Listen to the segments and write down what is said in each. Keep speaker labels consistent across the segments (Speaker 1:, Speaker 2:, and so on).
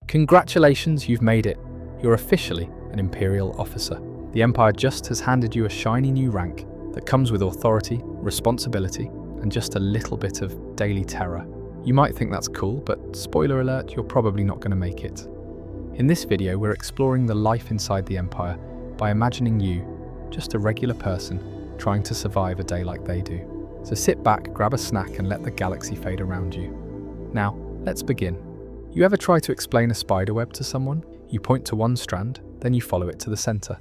Speaker 1: Congratulations, you've made it. You're officially an Imperial Officer. The Empire just has handed you a shiny new rank that comes with authority, responsibility, and just a little bit of daily terror. You might think that's cool, but spoiler alert, you're probably not going to make it. In this video, we're exploring the life inside the Empire by imagining you, just a regular person, trying to survive a day like they do. So sit back, grab a snack, and let the galaxy fade around you. Now, let's begin. You ever try to explain a spiderweb to someone? You point to one strand, then you follow it to the center.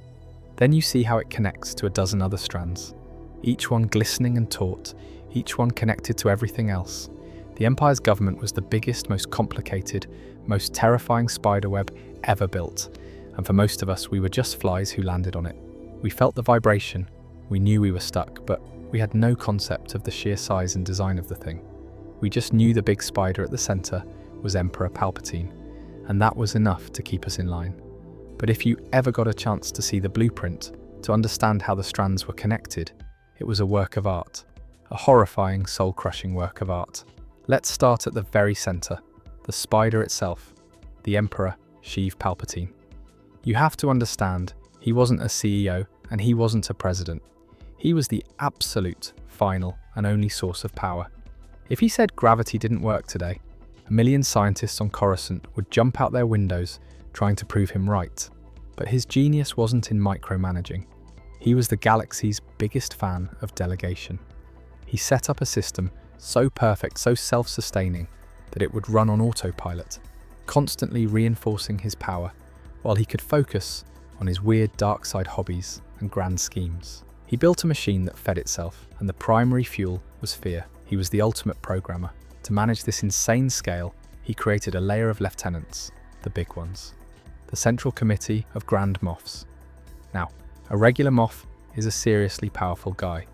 Speaker 1: Then you see how it connects to a dozen other strands, each one glistening and taut, each one connected to everything else. The Empire's government was the biggest, most complicated, most terrifying spiderweb ever built, and for most of us, we were just flies who landed on it. We felt the vibration, we knew we were stuck, but we had no concept of the sheer size and design of the thing. We just knew the big spider at the center was Emperor Palpatine, and that was enough to keep us in line. But if you ever got a chance to see the blueprint, to understand how the strands were connected, it was a work of art, a horrifying, soul-crushing work of art. Let's start at the very center, the spider itself, the Emperor Sheev Palpatine. You have to understand, he wasn't a CEO and he wasn't a president. He was the absolute, final, and only source of power. If he said gravity didn't work today, a million scientists on Coruscant would jump out their windows trying to prove him right. But his genius wasn't in micromanaging. He was the galaxy's biggest fan of delegation. He set up a system so perfect, so self-sustaining, that it would run on autopilot, constantly reinforcing his power, while he could focus on his weird dark side hobbies and grand schemes. He built a machine that fed itself, and the primary fuel was fear. He was the ultimate programmer. To manage this insane scale, he created a layer of lieutenants, the big ones, the Central Committee of Grand Moffs. Now, a regular Moff is a seriously powerful guy.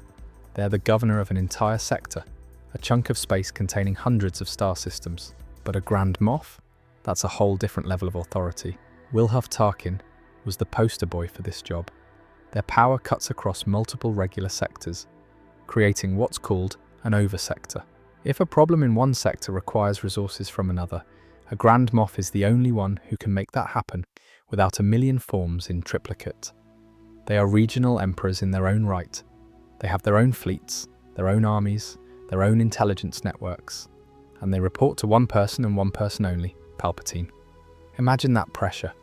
Speaker 1: They're the governor of an entire sector, a chunk of space containing hundreds of star systems. But a Grand Moff? That's a whole different level of authority. Wilhuff Tarkin was the poster boy for this job. Their power cuts across multiple regular sectors, creating what's called an oversector. If a problem in one sector requires resources from another, a Grand Moff is the only one who can make that happen without a million forms in triplicate. They are regional emperors in their own right. They have their own fleets, their own armies, their own intelligence networks, and they report to one person and one person only, Palpatine. Imagine that pressure.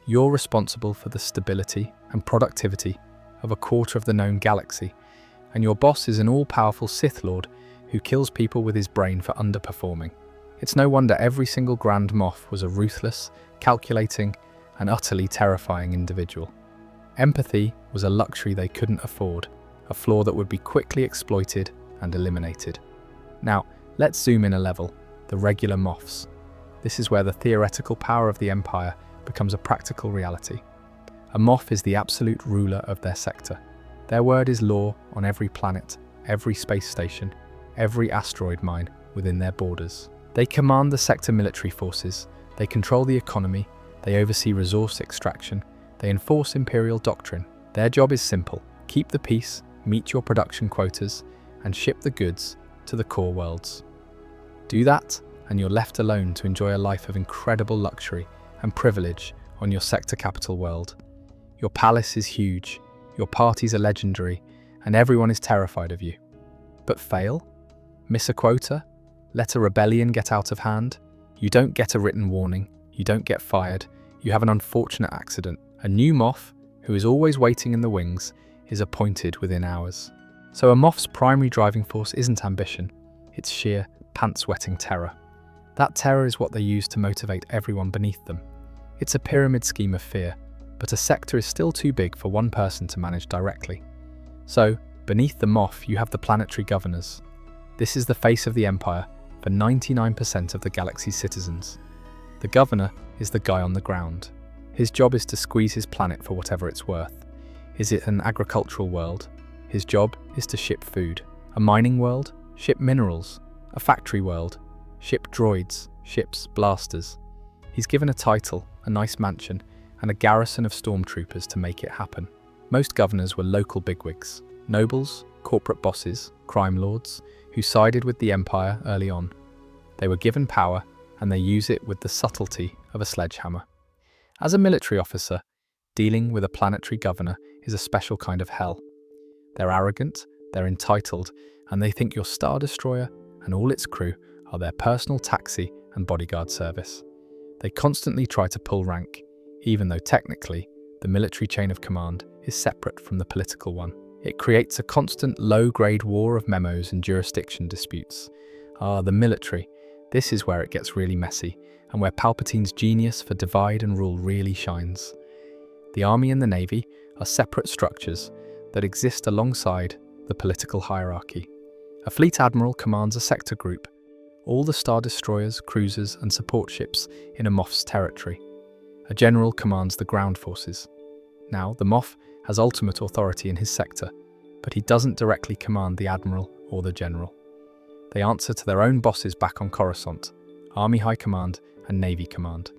Speaker 1: You're responsible for the stability and productivity of a quarter of the known galaxy, and your boss is an all-powerful Sith Lord who kills people with his brain for underperforming. It's no wonder every single Grand Moff was a ruthless, calculating, and utterly terrifying individual. Empathy was a luxury they couldn't afford, a flaw that would be quickly exploited and eliminated. Now, let's zoom in a level, the regular Moffs. This is where the theoretical power of the Empire becomes a practical reality. A Moff is the absolute ruler of their sector. Their word is law on every planet, every space station, every asteroid mine within their borders. They command the sector military forces, they control the economy, they oversee resource extraction, they enforce Imperial doctrine. Their job is simple: keep the peace, meet your production quotas, and ship the goods to the core worlds. Do that, and you're left alone to enjoy a life of incredible luxury and privilege on your sector capital world. Your palace is huge, your parties are legendary, and everyone is terrified of you. But fail? Miss a quota? Let a rebellion get out of hand? You don't get a written warning, you don't get fired, you have an unfortunate accident. A new Moff, who is always waiting in the wings, is appointed within hours. So a Moff's primary driving force isn't ambition, it's sheer, pants-wetting terror. That terror is what they use to motivate everyone beneath them. It's a pyramid scheme of fear, but a sector is still too big for one person to manage directly. So, beneath the Moff, you have the planetary governors. This is the face of the Empire for 99% of the galaxy's citizens. The governor is the guy on the ground. His job is to squeeze his planet for whatever it's worth. Is it an agricultural world? His job is to ship food. A mining world? Ship minerals. A factory world? Ship droids, ships, blasters. He's given a title, a nice mansion, and a garrison of stormtroopers to make it happen. Most governors were local bigwigs, nobles, corporate bosses, crime lords, who sided with the Empire early on. They were given power, and they use it with the subtlety of a sledgehammer. As a military officer, dealing with a planetary governor is a special kind of hell. They're arrogant, they're entitled, and they think your Star Destroyer and all its crew are their personal taxi and bodyguard service. They constantly try to pull rank, even though technically the military chain of command is separate from the political one. It creates a constant low-grade war of memos and jurisdiction disputes. The military. This is where it gets really messy, and where Palpatine's genius for divide and rule really shines. The Army and the Navy are separate structures that exist alongside the political hierarchy. A fleet admiral commands a sector group, all the Star Destroyers, cruisers and support ships in a Moff's territory. A general commands the ground forces. Now, the Moff has ultimate authority in his sector, but he doesn't directly command the admiral or the general. They answer to their own bosses back on Coruscant, Army High Command and Navy Command.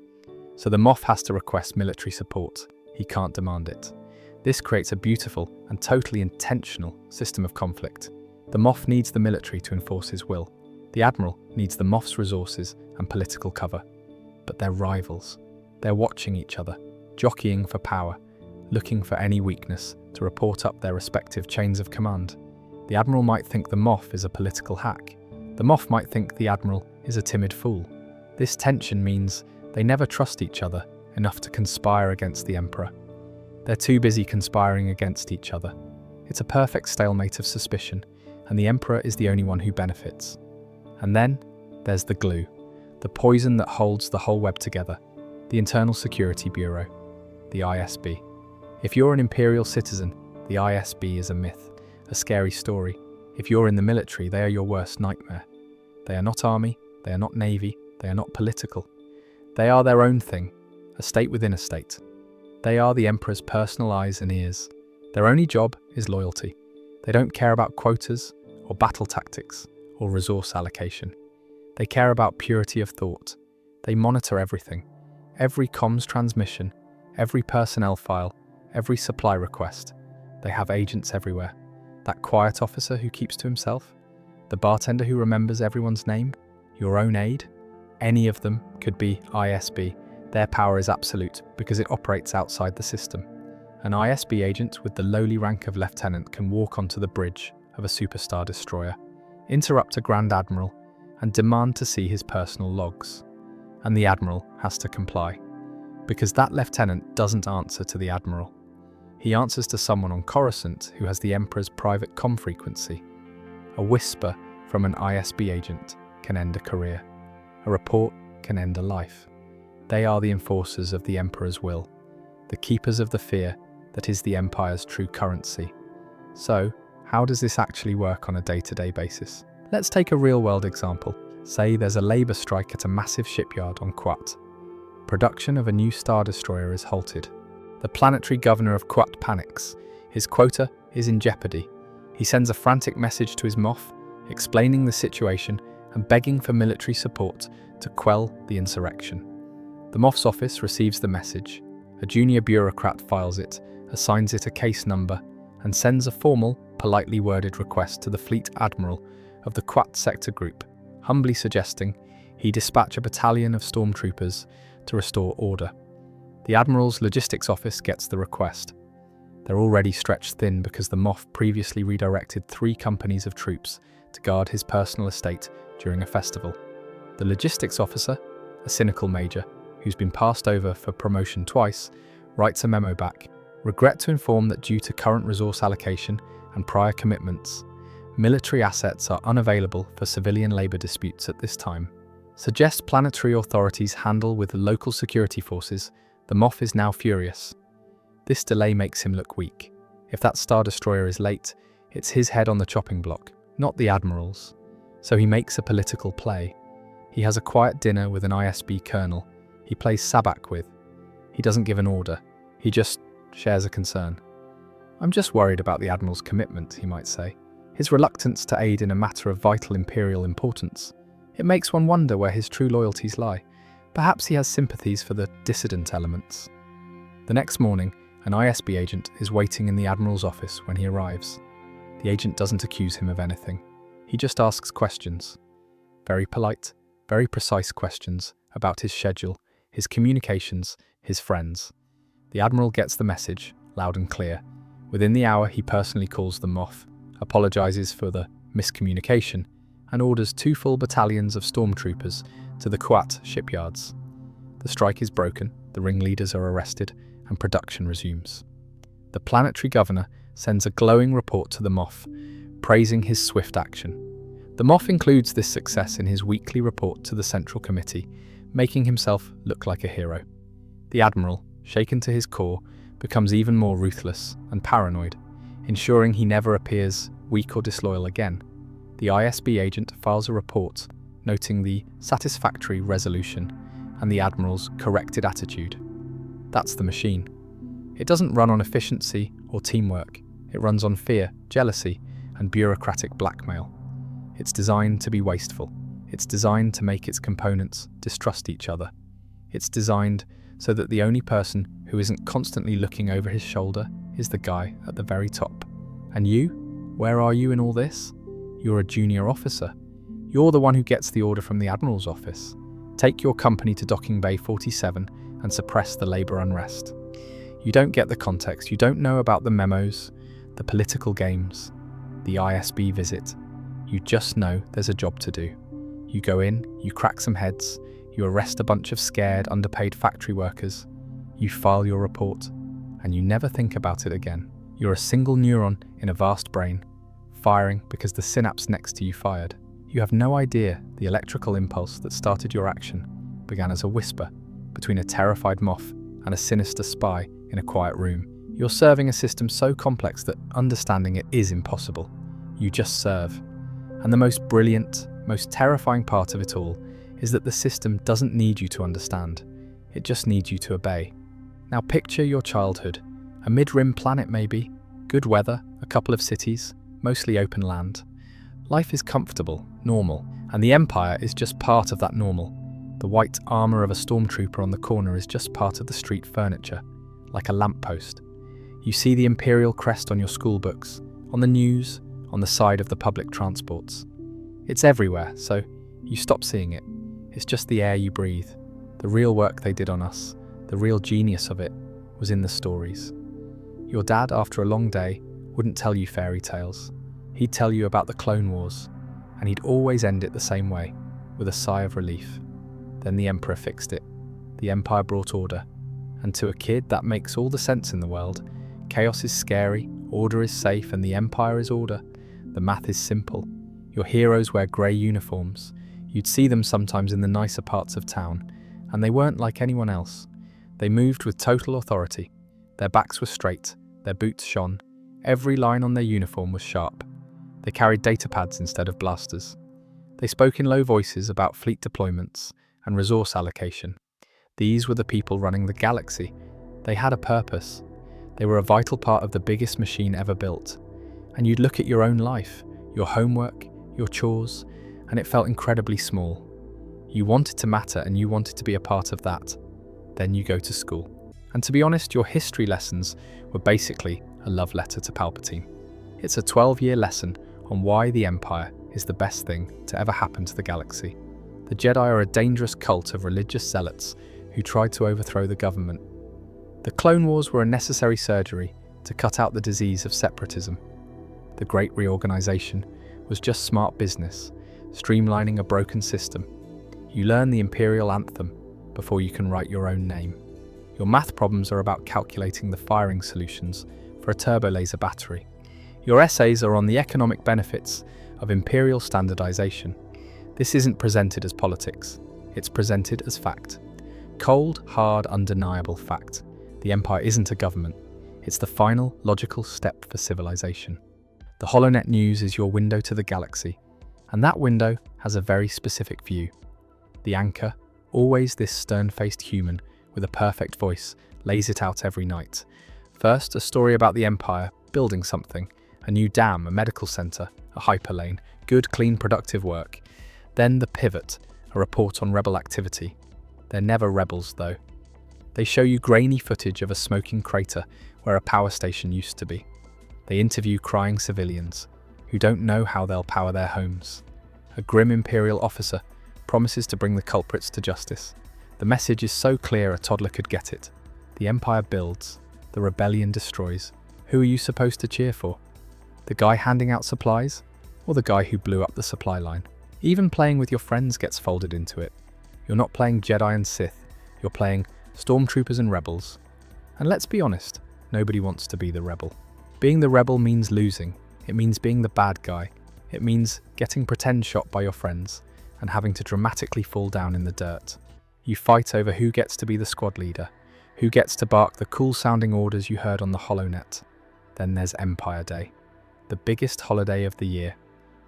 Speaker 1: So the Moff has to request military support. He can't demand it. This creates a beautiful and totally intentional system of conflict. The Moff needs the military to enforce his will. The Admiral needs the Moff's resources and political cover. But they're rivals. They're watching each other, jockeying for power, looking for any weakness to report up their respective chains of command. The Admiral might think the Moff is a political hack. The Moff might think the Admiral is a timid fool. This tension means they never trust each other enough to conspire against the Emperor. They're too busy conspiring against each other. It's a perfect stalemate of suspicion, and the Emperor is the only one who benefits. And then there's the glue, the poison that holds the whole web together, the Internal Security Bureau, the ISB. If you're an Imperial citizen, the ISB is a myth, a scary story. If you're in the military, they are your worst nightmare. They are not army, they are not navy, they are not political. They are their own thing, a state within a state. They are the Emperor's personal eyes and ears. Their only job is loyalty. They don't care about quotas, or battle tactics, or resource allocation. They care about purity of thought. They monitor everything. Every comms transmission, every personnel file, every supply request. They have agents everywhere. That quiet officer who keeps to himself, the bartender who remembers everyone's name, your own aide, any of them could be ISB. Their power is absolute because it operates outside the system. An ISB agent with the lowly rank of lieutenant can walk onto the bridge of a Star Destroyer, interrupt a Grand Admiral, and demand to see his personal logs. And the Admiral has to comply, because that lieutenant doesn't answer to the Admiral. He answers to someone on Coruscant who has the Emperor's private comm frequency. A whisper from an ISB agent can end a career. A report can end a life. They are the enforcers of the Emperor's will, the keepers of the fear that is the Empire's true currency. So, how does this actually work on a day-to-day basis? Let's take a real-world example. Say there's a labour strike at a massive shipyard on Kuat. Production of a new Star Destroyer is halted. The planetary governor of Kuat panics. His quota is in jeopardy. He sends a frantic message to his Moff, explaining the situation and begging for military support to quell the insurrection. The Moff's office receives the message. A junior bureaucrat files it, assigns it a case number, and sends a formal, politely worded request to the fleet admiral of the Kuat sector group, humbly suggesting he dispatch a battalion of Stormtroopers to restore order. The admiral's logistics office gets the request. They're already stretched thin because the Moff previously redirected 3 companies of troops to guard his personal estate during a festival. The logistics officer, a cynical major, who's been passed over for promotion twice, writes a memo back. Regret to inform that due to current resource allocation and prior commitments, military assets are unavailable for civilian labour disputes at this time. Suggest planetary authorities handle with the local security forces. The Moff is now furious. This delay makes him look weak. If that Star Destroyer is late, it's his head on the chopping block, not the Admiral's. So he makes a political play. He has a quiet dinner with an ISB colonel he plays sabak with. He doesn't give an order. He just shares a concern. I'm just worried about the Admiral's commitment, he might say. His reluctance to aid in a matter of vital Imperial importance. It makes one wonder where his true loyalties lie. Perhaps he has sympathies for the dissident elements. The next morning, an ISB agent is waiting in the Admiral's office when he arrives. The agent doesn't accuse him of anything. He just asks questions. Very polite, very precise questions about his schedule, his communications, his friends. The Admiral gets the message, loud and clear. Within the hour, he personally calls them off, apologizes for the miscommunication, and orders 2 full battalions of Stormtroopers to the Kuat shipyards. The strike is broken, the ringleaders are arrested, and production resumes. The planetary governor sends a glowing report to the Moff, praising his swift action. The Moff includes this success in his weekly report to the Central Committee, making himself look like a hero. The Admiral, shaken to his core, becomes even more ruthless and paranoid, ensuring he never appears weak or disloyal again. The ISB agent files a report, noting the satisfactory resolution and the Admiral's corrected attitude. That's the machine. It doesn't run on efficiency or teamwork. It runs on fear, jealousy, and bureaucratic blackmail. It's designed to be wasteful. It's designed to make its components distrust each other. It's designed so that the only person who isn't constantly looking over his shoulder is the guy at the very top. And you? Where are you in all this? You're a junior officer. You're the one who gets the order from the Admiral's office. Take your company to Docking Bay 47 and suppress the labour unrest. You don't get the context. You don't know about the memos, the political games, the ISB visit. You just know there's a job to do. You go in, you crack some heads, you arrest a bunch of scared, underpaid factory workers, you file your report, and you never think about it again. You're a single neuron in a vast brain, firing because the synapse next to you fired. You have no idea the electrical impulse that started your action began as a whisper between a terrified Moff and a sinister spy in a quiet room. You're serving a system so complex that understanding it is impossible. You just serve. And the most brilliant, most terrifying part of it all is that the system doesn't need you to understand. It just needs you to obey. Now picture your childhood. A mid-rim planet maybe, good weather, a couple of cities, mostly open land. Life is comfortable, normal, and the Empire is just part of that normal. The white armour of a stormtrooper on the corner is just part of the street furniture, like a lamppost. You see the Imperial crest on your school books, on the news, on the side of the public transports. It's everywhere, so you stop seeing it. It's just the air you breathe. The real work they did on us, the real genius of it, was in the stories. Your dad, after a long day, wouldn't tell you fairy tales. He'd tell you about the Clone Wars, and he'd always end it the same way, with a sigh of relief. Then the Emperor fixed it. The Empire brought order. And to a kid, that makes all the sense in the world. Chaos is scary, order is safe, and the Empire is order. The math is simple. Your heroes wear grey uniforms. You'd see them sometimes in the nicer parts of town, and they weren't like anyone else. They moved with total authority. Their backs were straight, their boots shone. Every line on their uniform was sharp. They carried datapads instead of blasters. They spoke in low voices about fleet deployments and resource allocation. These were the people running the galaxy. They had a purpose. They were a vital part of the biggest machine ever built. And you'd look at your own life, your homework, your chores, and it felt incredibly small. You wanted to matter and you wanted to be a part of that. Then you go to school. And to be honest, your history lessons were basically a love letter to Palpatine. It's a 12-year lesson on why the Empire is the best thing to ever happen to the galaxy. The Jedi are a dangerous cult of religious zealots who tried to overthrow the government. The Clone Wars were a necessary surgery to cut out the disease of separatism. The Great Reorganization was just smart business, streamlining a broken system. You learn the Imperial anthem before you can write your own name. Your math problems are about calculating the firing solutions for a turbo laser battery. Your essays are on the economic benefits of Imperial standardization. This isn't presented as politics, it's presented as fact. Cold, hard, undeniable fact. The Empire isn't a government. It's the final, logical step for civilization. The HoloNet News is your window to the galaxy, and that window has a very specific view. The anchor, always this stern-faced human with a perfect voice, lays it out every night. First, a story about the Empire building something, a new dam, a medical centre, a hyperlane, good, clean, productive work. Then the pivot, a report on rebel activity. They're never rebels, though. They show you grainy footage of a smoking crater where a power station used to be. They interview crying civilians who don't know how they'll power their homes. A grim Imperial officer promises to bring the culprits to justice. The message is so clear a toddler could get it. The Empire builds, the rebellion destroys. Who are you supposed to cheer for? The guy handing out supplies? Or the guy who blew up the supply line? Even playing with your friends gets folded into it. You're not playing Jedi and Sith, you're playing Stormtroopers and Rebels. And let's be honest, nobody wants to be the rebel. Being the rebel means losing. It means being the bad guy. It means getting pretend shot by your friends and having to dramatically fall down in the dirt. You fight over who gets to be the squad leader, who gets to bark the cool-sounding orders you heard on the HoloNet. Then there's Empire Day, the biggest holiday of the year.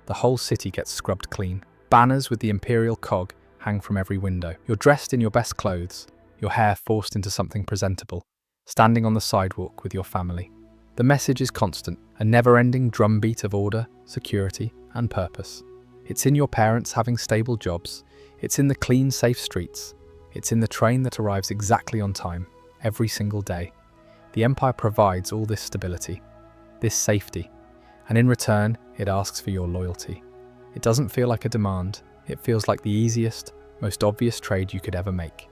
Speaker 1: The whole city gets scrubbed clean. Banners with the Imperial cog hang from every window. You're dressed in your best clothes, your hair forced into something presentable, standing on the sidewalk with your family. The message is constant, a never-ending drumbeat of order, security, and purpose. It's in your parents having stable jobs. It's in the clean, safe streets. It's in the train that arrives exactly on time, every single day. The Empire provides all this stability, this safety, and in return, it asks for your loyalty. It doesn't feel like a demand. It feels like the easiest, most obvious trade you could ever make.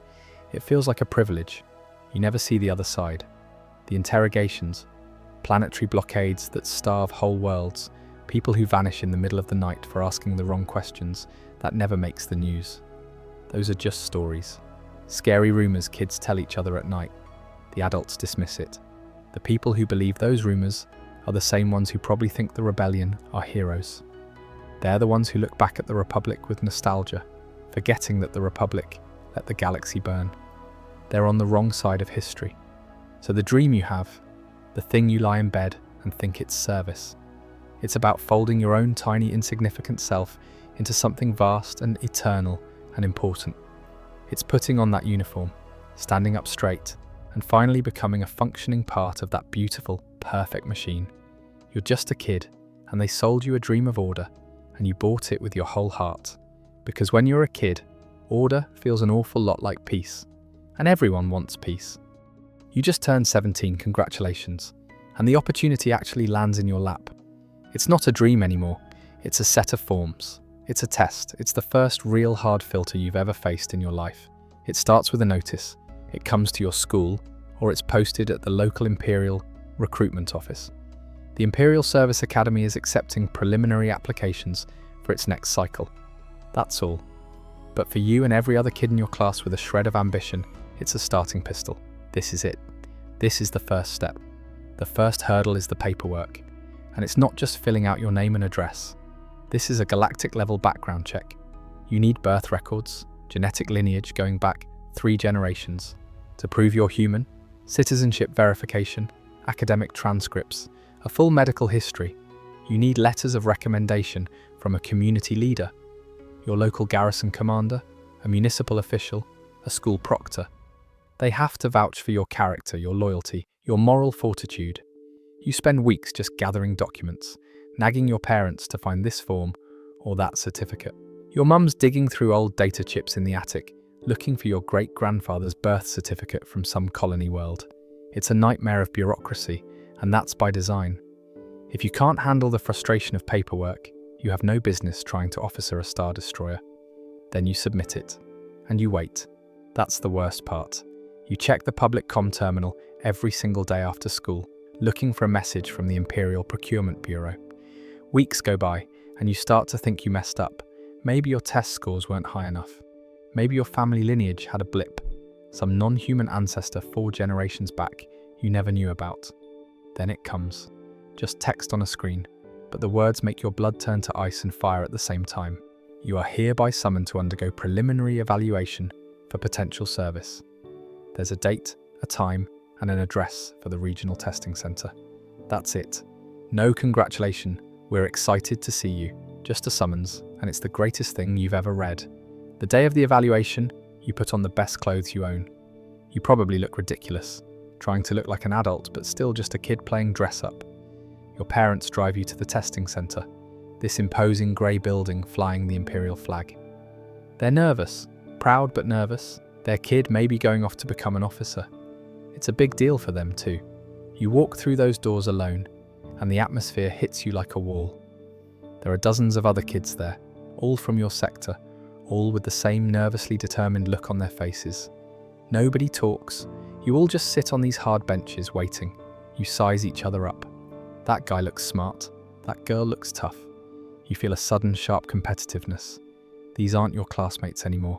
Speaker 1: It feels like a privilege. You never see the other side. The interrogations, planetary blockades that starve whole worlds, people who vanish in the middle of the night for asking the wrong questions, that never makes the news. Those are just stories. Scary rumors kids tell each other at night. The adults dismiss it. The people who believe those rumors are the same ones who probably think the rebellion are heroes. They're the ones who look back at the Republic with nostalgia, forgetting that the Republic let the galaxy burn. They're on the wrong side of history. So the dream you have, the thing you lie in bed and think it's service. It's about folding your own tiny insignificant self into something vast and eternal and important. It's putting on that uniform, standing up straight, and finally becoming a functioning part of that beautiful, perfect machine. You're just a kid, and they sold you a dream of order, and you bought it with your whole heart. Because when you're a kid, order feels an awful lot like peace, and everyone wants peace. You just turned 17, congratulations, and the opportunity actually lands in your lap. It's not a dream anymore, it's a set of forms. It's a test. It's the first real hard filter you've ever faced in your life. It starts with a notice. It comes to your school, or it's posted at the local Imperial Recruitment office. The Imperial Service Academy is accepting preliminary applications for its next cycle. That's all. But for you and every other kid in your class with a shred of ambition, it's a starting pistol. This is it. This is the first step. The first hurdle is the paperwork. And it's not just filling out your name and address. This is a galactic-level background check. You need birth records, genetic lineage going back 3 generations. To prove you're human, citizenship verification, academic transcripts, a full medical history. You need letters of recommendation from a community leader, your local garrison commander, a municipal official, a school proctor. They have to vouch for your character, your loyalty, your moral fortitude. You spend weeks just gathering documents, nagging your parents to find this form or that certificate. Your mum's digging through old data chips in the attic, looking for your great-grandfather's birth certificate from some colony world. It's a nightmare of bureaucracy, and that's by design. If you can't handle the frustration of paperwork, you have no business trying to officer a Star Destroyer. Then you submit it, and you wait. That's the worst part. You check the public comm terminal every single day after school, looking for a message from the Imperial Procurement Bureau. Weeks go by, and you start to think you messed up. Maybe your test scores weren't high enough. Maybe your family lineage had a blip. Some non-human ancestor 4 generations back you never knew about. Then it comes. Just text on a screen, but the words make your blood turn to ice and fire at the same time. You are hereby summoned to undergo preliminary evaluation for potential service. There's a date, a time, and an address for the regional testing centre. That's it. No congratulation. We're excited to see you. Just a summons, and it's the greatest thing you've ever read. The day of the evaluation, you put on the best clothes you own. You probably look ridiculous, trying to look like an adult but still just a kid playing dress-up. Your parents drive you to the testing centre, this imposing grey building flying the Imperial flag. They're nervous, proud but nervous. Their kid may be going off to become an officer. It's a big deal for them too. You walk through those doors alone, and the atmosphere hits you like a wall. There are dozens of other kids there, all from your sector, all with the same nervously determined look on their faces. Nobody talks. You all just sit on these hard benches waiting. You size each other up. That guy looks smart. That girl looks tough. You feel a sudden sharp competitiveness. These aren't your classmates anymore.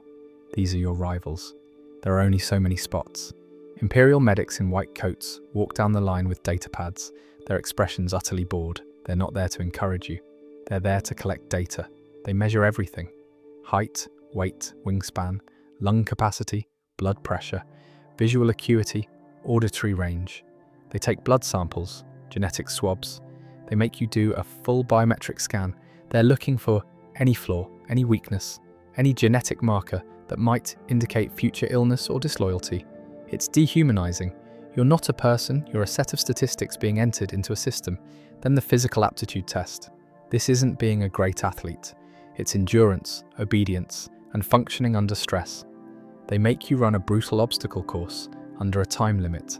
Speaker 1: These are your rivals. There are only so many spots. Imperial medics in white coats walk down the line with data pads, their expressions utterly bored. They're not there to encourage you. They're there to collect data. They measure everything. Height, weight, wingspan, lung capacity, blood pressure, visual acuity, auditory range. They take blood samples, genetic swabs. They make you do a full biometric scan. They're looking for any flaw, any weakness, any genetic marker that might indicate future illness or disloyalty. It's dehumanizing. You're not a person, you're a set of statistics being entered into a system. Then the physical aptitude test. This isn't being a great athlete. It's endurance, obedience, and functioning under stress. They make you run a brutal obstacle course under a time limit.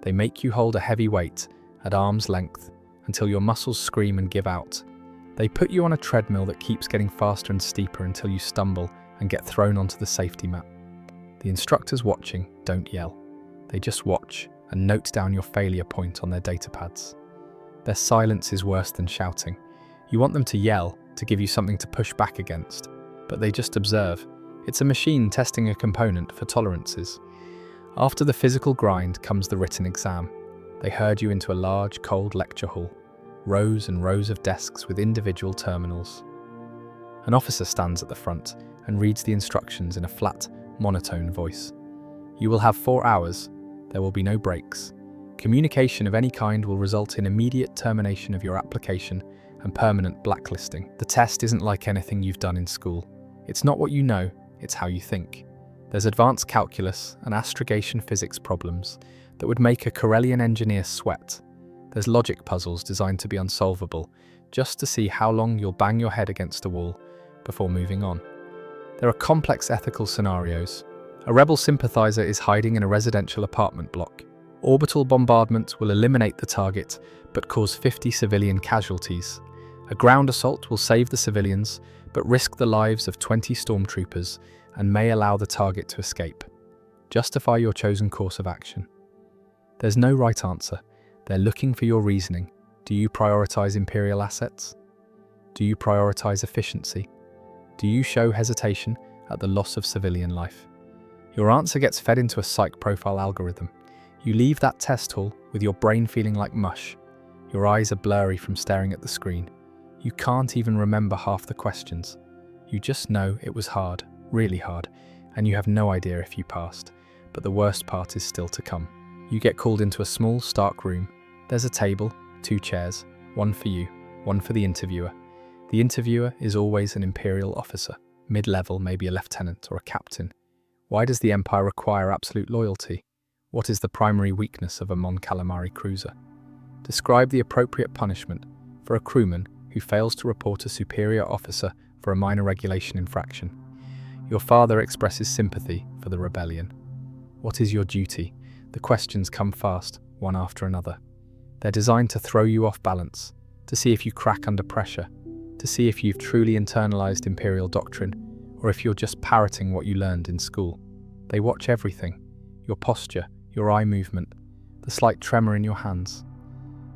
Speaker 1: They make you hold a heavy weight at arm's length until your muscles scream and give out. They put you on a treadmill that keeps getting faster and steeper until you stumble and get thrown onto the safety mat. The instructors watching don't yell. They just watch and note down your failure point on their data pads. Their silence is worse than shouting. You want them to yell, to give you something to push back against, but they just observe. It's a machine testing a component for tolerances. After the physical grind comes the written exam. They herd you into a large, cold lecture hall, rows and rows of desks with individual terminals. An officer stands at the front and reads the instructions in a flat, monotone voice. You will have 4 hours. There will be no breaks. Communication of any kind will result in immediate termination of your application and permanent blacklisting. The test isn't like anything you've done in school. It's not what you know, it's how you think. There's advanced calculus and astrogation physics problems that would make a Corellian engineer sweat. There's logic puzzles designed to be unsolvable, just to see how long you'll bang your head against a wall before moving on. There are complex ethical scenarios. A rebel sympathizer is hiding in a residential apartment block. Orbital bombardment will eliminate the target, but cause 50 civilian casualties. A ground assault will save the civilians, but risk the lives of 20 stormtroopers and may allow the target to escape. Justify your chosen course of action. There's no right answer. They're looking for your reasoning. Do you prioritize Imperial assets? Do you prioritize efficiency? Do you show hesitation at the loss of civilian life? Your answer gets fed into a psych profile algorithm. You leave that test hall with your brain feeling like mush. Your eyes are blurry from staring at the screen. You can't even remember half the questions. You just know it was hard, really hard, and you have no idea if you passed. But the worst part is still to come. You get called into a small, stark room. There's a table, 2 chairs, one for you, one for the interviewer. The interviewer is always an Imperial officer, mid-level, maybe a lieutenant or a captain. Why does the Empire require absolute loyalty? What is the primary weakness of a Mon Calamari cruiser? Describe the appropriate punishment for a crewman who fails to report a superior officer for a minor regulation infraction. Your father expresses sympathy for the rebellion. What is your duty? The questions come fast, one after another. They're designed to throw you off balance, to see if you crack under pressure, to see if you've truly internalized Imperial doctrine, or if you're just parroting what you learned in school. They watch everything, your posture, your eye movement, the slight tremor in your hands.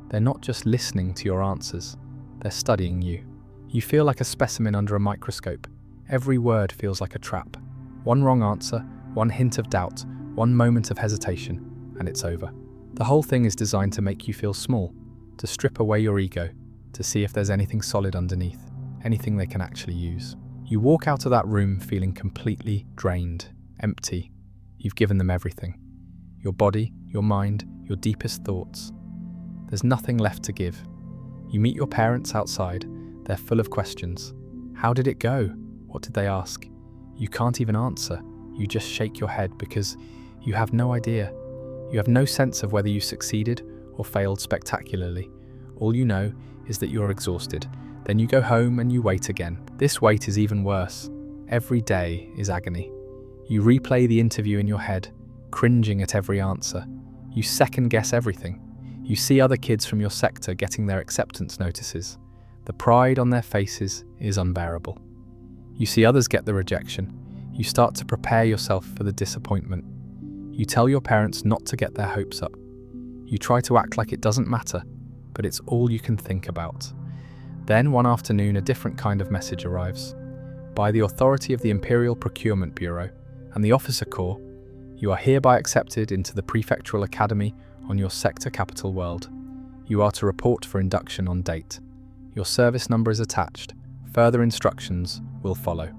Speaker 1: They're not just listening to your answers, they're studying you. You feel like a specimen under a microscope. Every word feels like a trap. One wrong answer, one hint of doubt, one moment of hesitation, and it's over. The whole thing is designed to make you feel small, to strip away your ego, to see if there's anything solid underneath, anything they can actually use. You walk out of that room feeling completely drained, empty. You've given them everything. Your body, your mind, your deepest thoughts. There's nothing left to give. You meet your parents outside. They're full of questions. How did it go? What did they ask? You can't even answer. You just shake your head because you have no idea. You have no sense of whether you succeeded or failed spectacularly. All you know is that you're exhausted. Then you go home and you wait again. This wait is even worse. Every day is agony. You replay the interview in your head, cringing at every answer. You second-guess everything. You see other kids from your sector getting their acceptance notices. The pride on their faces is unbearable. You see others get the rejection. You start to prepare yourself for the disappointment. You tell your parents not to get their hopes up. You try to act like it doesn't matter, but it's all you can think about. Then one afternoon, a different kind of message arrives. By the authority of the Imperial Procurement Bureau and the Officer Corps, you are hereby accepted into the Prefectural Academy on your sector capital world. You are to report for induction on date. Your service number is attached. Further instructions will follow.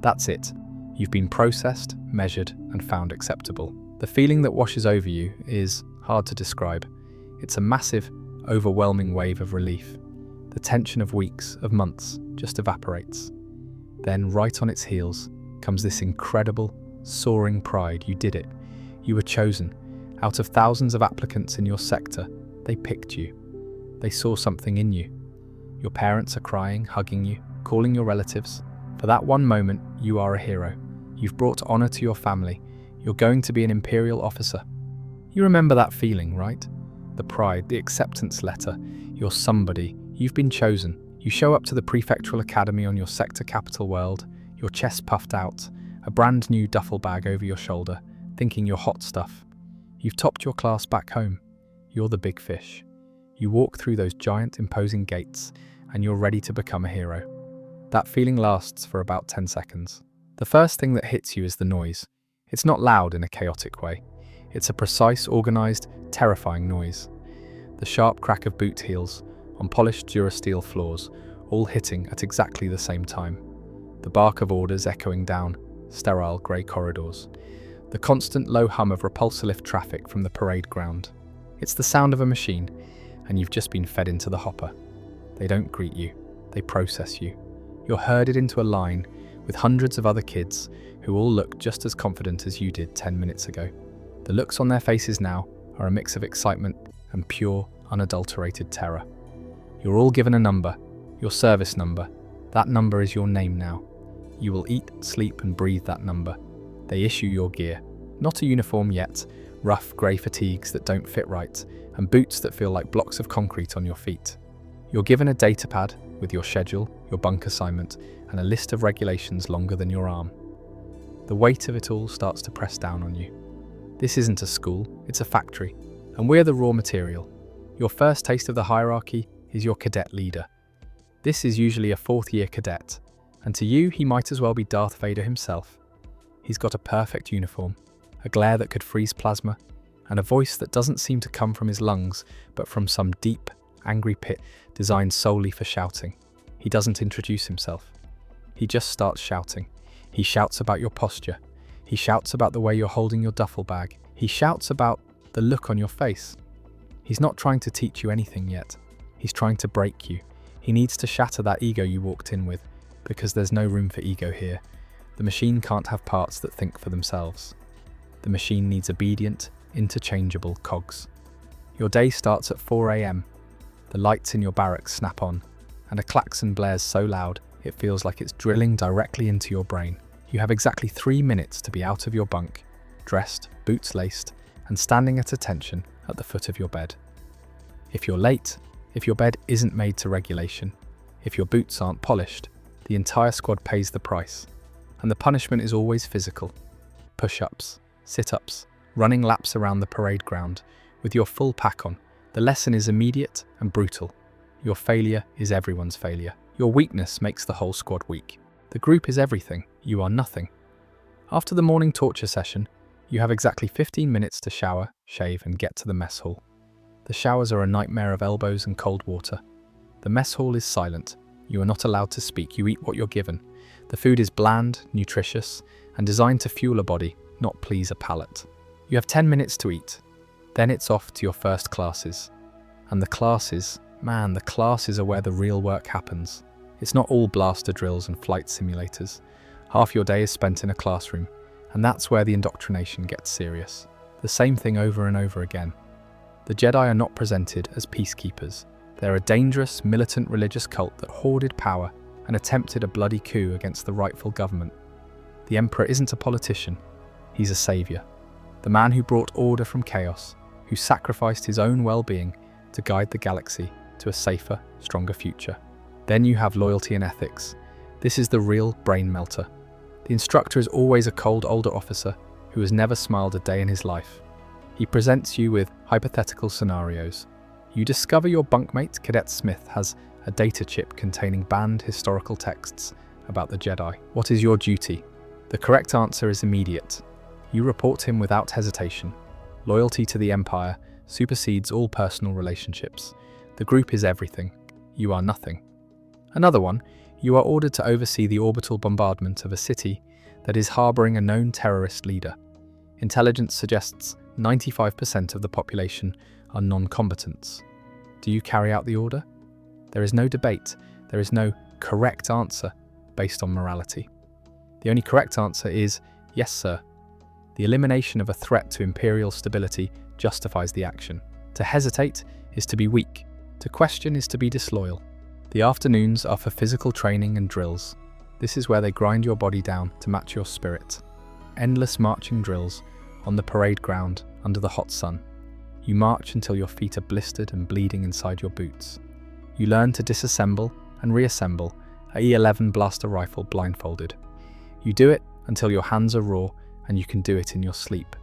Speaker 1: That's it. You've been processed, measured, and found acceptable. The feeling that washes over you is hard to describe. It's a massive, overwhelming wave of relief. The tension of weeks, of months, just evaporates. Then, right on its heels, comes this incredible, soaring pride. You did it. You were chosen. Out of thousands of applicants in your sector, they picked you. They saw something in you. Your parents are crying, hugging you, calling your relatives. For that one moment, you are a hero. You've brought honor to your family. You're going to be an Imperial officer. You remember that feeling, right? The pride, the acceptance letter. You're somebody. You've been chosen. You show up to the Prefectural Academy on your sector capital world, your chest puffed out, a brand new duffel bag over your shoulder, thinking you're hot stuff. You've topped your class back home. You're the big fish. You walk through those giant, imposing gates, and you're ready to become a hero. That feeling lasts for about 10 seconds. The first thing that hits you is the noise. It's not loud in a chaotic way. It's a precise, organized, terrifying noise. The sharp crack of boot heels on polished Durasteel floors, all hitting at exactly the same time. The bark of orders echoing down sterile grey corridors. The constant low hum of repulsor traffic from the parade ground. It's the sound of a machine, and you've just been fed into the hopper. They don't greet you, they process you. You're herded into a line with hundreds of other kids who all look just as confident as you did 10 minutes ago. The looks on their faces now are a mix of excitement and pure, unadulterated terror. You're all given a number, your service number. That number is your name now. You will eat, sleep, and breathe that number. They issue your gear. Not a uniform yet, rough grey fatigues that don't fit right, and boots that feel like blocks of concrete on your feet. You're given a data pad with your schedule, your bunk assignment, and a list of regulations longer than your arm. The weight of it all starts to press down on you. This isn't a school, it's a factory, and we're the raw material. Your first taste of the hierarchy is your cadet leader. This is usually a fourth-year cadet, and to you, he might as well be Darth Vader himself. He's got a perfect uniform, a glare that could freeze plasma, and a voice that doesn't seem to come from his lungs, but from some deep, angry pit designed solely for shouting. He doesn't introduce himself. He just starts shouting. He shouts about your posture. He shouts about the way you're holding your duffel bag. He shouts about the look on your face. He's not trying to teach you anything yet. He's trying to break you. He needs to shatter that ego you walked in with, because there's no room for ego here. The machine can't have parts that think for themselves. The machine needs obedient, interchangeable cogs. Your day starts at 4 a.m. The lights in your barracks snap on, and a klaxon blares so loud it feels like it's drilling directly into your brain. You have exactly 3 minutes to be out of your bunk, dressed, boots laced, and standing at attention at the foot of your bed. If you're late, if your bed isn't made to regulation, if your boots aren't polished, the entire squad pays the price. And the punishment is always physical. Push-ups, sit-ups, running laps around the parade ground with your full pack on. The lesson is immediate and brutal. Your failure is everyone's failure. Your weakness makes the whole squad weak. The group is everything. You are nothing. After the morning torture session, you have exactly 15 minutes to shower, shave, and get to the mess hall. The showers are a nightmare of elbows and cold water. The mess hall is silent. You are not allowed to speak. You eat what you're given. The food is bland, nutritious, and designed to fuel a body, not please a palate. You have 10 minutes to eat. Then it's off to your first classes. And the classes are where the real work happens. It's not all blaster drills and flight simulators. Half your day is spent in a classroom, and that's where the indoctrination gets serious. The same thing over and over again. The Jedi are not presented as peacekeepers. They're a dangerous, militant religious cult that hoarded power and attempted a bloody coup against the rightful government. The Emperor isn't a politician. He's a savior. The man who brought order from chaos, who sacrificed his own well-being to guide the galaxy to a safer, stronger future. Then you have loyalty and ethics. This is the real brain melter. The instructor is always a cold older officer who has never smiled a day in his life. He presents you with hypothetical scenarios. You discover your bunkmate, Cadet Smith, has a data chip containing banned historical texts about the Jedi. What is your duty? The correct answer is immediate. You report him without hesitation. Loyalty to the Empire supersedes all personal relationships. The group is everything. You are nothing. Another one, you are ordered to oversee the orbital bombardment of a city that is harboring a known terrorist leader. Intelligence suggests 95% of the population are non-combatants. Do you carry out the order? There is no debate. There is no correct answer based on morality. The only correct answer is, yes, sir. The elimination of a threat to Imperial stability justifies the action. To hesitate is to be weak. To question is to be disloyal. The afternoons are for physical training and drills. This is where they grind your body down to match your spirit. Endless marching drills on the parade ground under the hot sun. You march until your feet are blistered and bleeding inside your boots. You learn to disassemble and reassemble a E11 blaster rifle blindfolded. You do it until your hands are raw and you can do it in your sleep.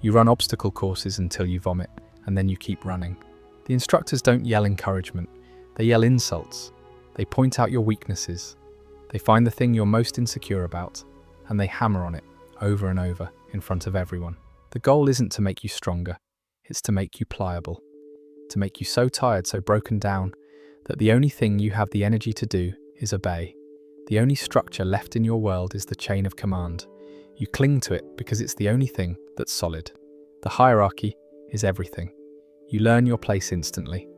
Speaker 1: You run obstacle courses until you vomit, and then you keep running. The instructors don't yell encouragement, they yell insults. They point out your weaknesses. They find the thing you're most insecure about, and they hammer on it over and over in front of everyone. The goal isn't to make you stronger, it's to make you pliable. To make you so tired, so broken down, that the only thing you have the energy to do is obey. The only structure left in your world is the chain of command. You cling to it because it's the only thing that's solid. The hierarchy is everything. You learn your place instantly.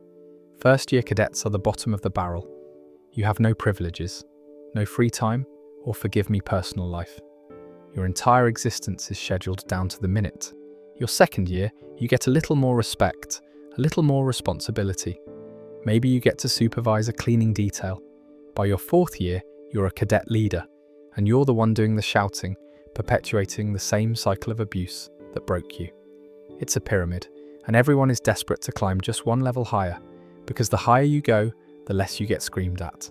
Speaker 1: First-year cadets are the bottom of the barrel. You have no privileges, no free time, or forgive me personal life. Your entire existence is scheduled down to the minute. Your second year, you get a little more respect, a little more responsibility. Maybe you get to supervise a cleaning detail. By your fourth year, you're a cadet leader, and you're the one doing the shouting, perpetuating the same cycle of abuse that broke you. It's a pyramid, and everyone is desperate to climb just one level higher, because the higher you go, the less you get screamed at.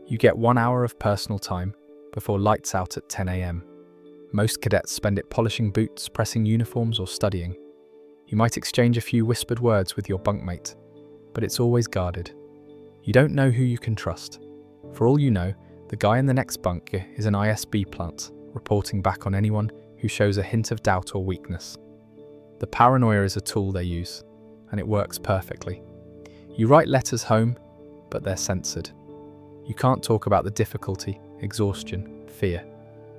Speaker 1: You get 1 hour of personal time before lights out at 10 a.m. Most cadets spend it polishing boots, pressing uniforms, or studying. You might exchange a few whispered words with your bunkmate, but it's always guarded. You don't know who you can trust. For all you know, the guy in the next bunk is an ISB plant, reporting back on anyone who shows a hint of doubt or weakness. The paranoia is a tool they use, and it works perfectly. You write letters home, but they're censored. You can't talk about the difficulty, exhaustion, fear.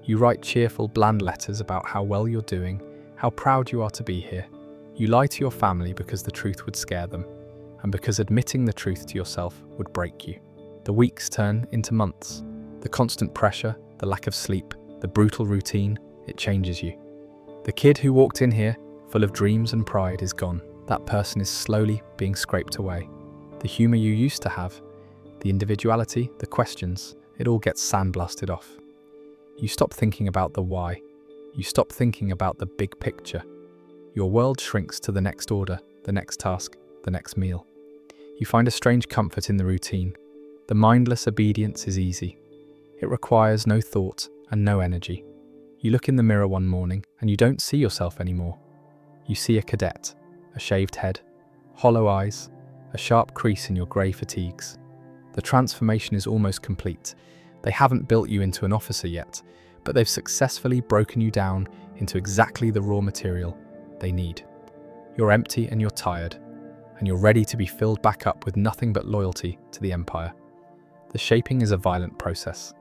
Speaker 1: You write cheerful, bland letters about how well you're doing, how proud you are to be here. You lie to your family because the truth would scare them, and because admitting the truth to yourself would break you. The weeks turn into months. The constant pressure, the lack of sleep, the brutal routine, it changes you. The kid who walked in here, full of dreams and pride, is gone. That person is slowly being scraped away. The humour you used to have, the individuality, the questions, it all gets sandblasted off. You stop thinking about the why. You stop thinking about the big picture. Your world shrinks to the next order, the next task, the next meal. You find a strange comfort in the routine. The mindless obedience is easy. It requires no thought and no energy. You look in the mirror one morning and you don't see yourself anymore. You see a cadet, a shaved head, hollow eyes, a sharp crease in your grey fatigues. The transformation is almost complete. They haven't built you into an officer yet, but they've successfully broken you down into exactly the raw material they need. You're empty and you're tired, and you're ready to be filled back up with nothing but loyalty to the Empire. The shaping is a violent process.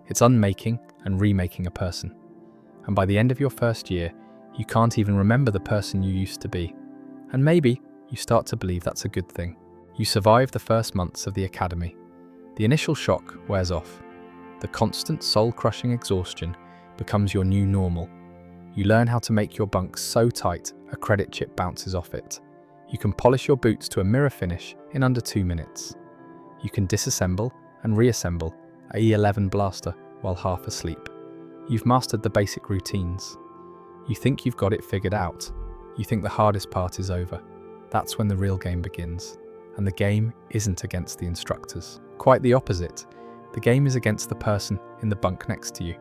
Speaker 1: It's unmaking and remaking a person. And by the end of your first year, you can't even remember the person you used to be. And maybe you start to believe that's a good thing. You survive the first months of the academy. The initial shock wears off. The constant soul-crushing exhaustion becomes your new normal. You learn how to make your bunk so tight a credit chip bounces off it. You can polish your boots to a mirror finish in under 2 minutes. You can disassemble and reassemble a E11 blaster while half asleep. You've mastered the basic routines. You think you've got it figured out. You think the hardest part is over. That's when the real game begins. And the game isn't against the instructors. Quite the opposite. The game is against the person in the bunk next to you.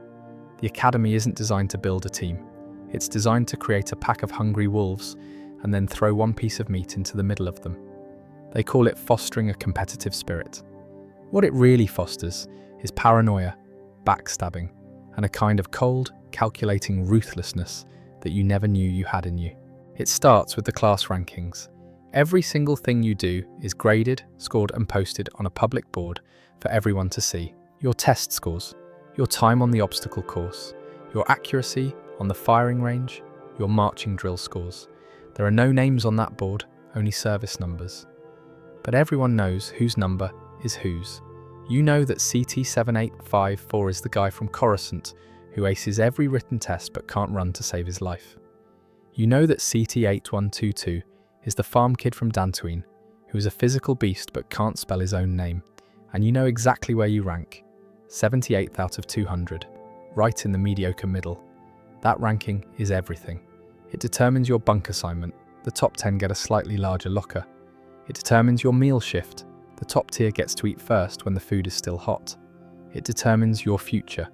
Speaker 1: The academy isn't designed to build a team. It's designed to create a pack of hungry wolves and then throw one piece of meat into the middle of them. They call it fostering a competitive spirit. What it really fosters is paranoia, backstabbing, and a kind of cold, calculating ruthlessness that you never knew you had in you. It starts with the class rankings. Every single thing you do is graded, scored, and posted on a public board for everyone to see. Your test scores, your time on the obstacle course, your accuracy on the firing range, your marching drill scores. There are no names on that board, only service numbers. But everyone knows whose number is whose. You know that CT7854 is the guy from Coruscant who aces every written test but can't run to save his life. You know that CT8122 is the farm kid from Dantooine who is a physical beast but can't spell his own name. And you know exactly where you rank, 78th out of 200, right in the mediocre middle. That ranking is everything. It determines your bunk assignment. The top 10 get a slightly larger locker. It determines your meal shift. The top tier gets to eat first when the food is still hot. It determines your future.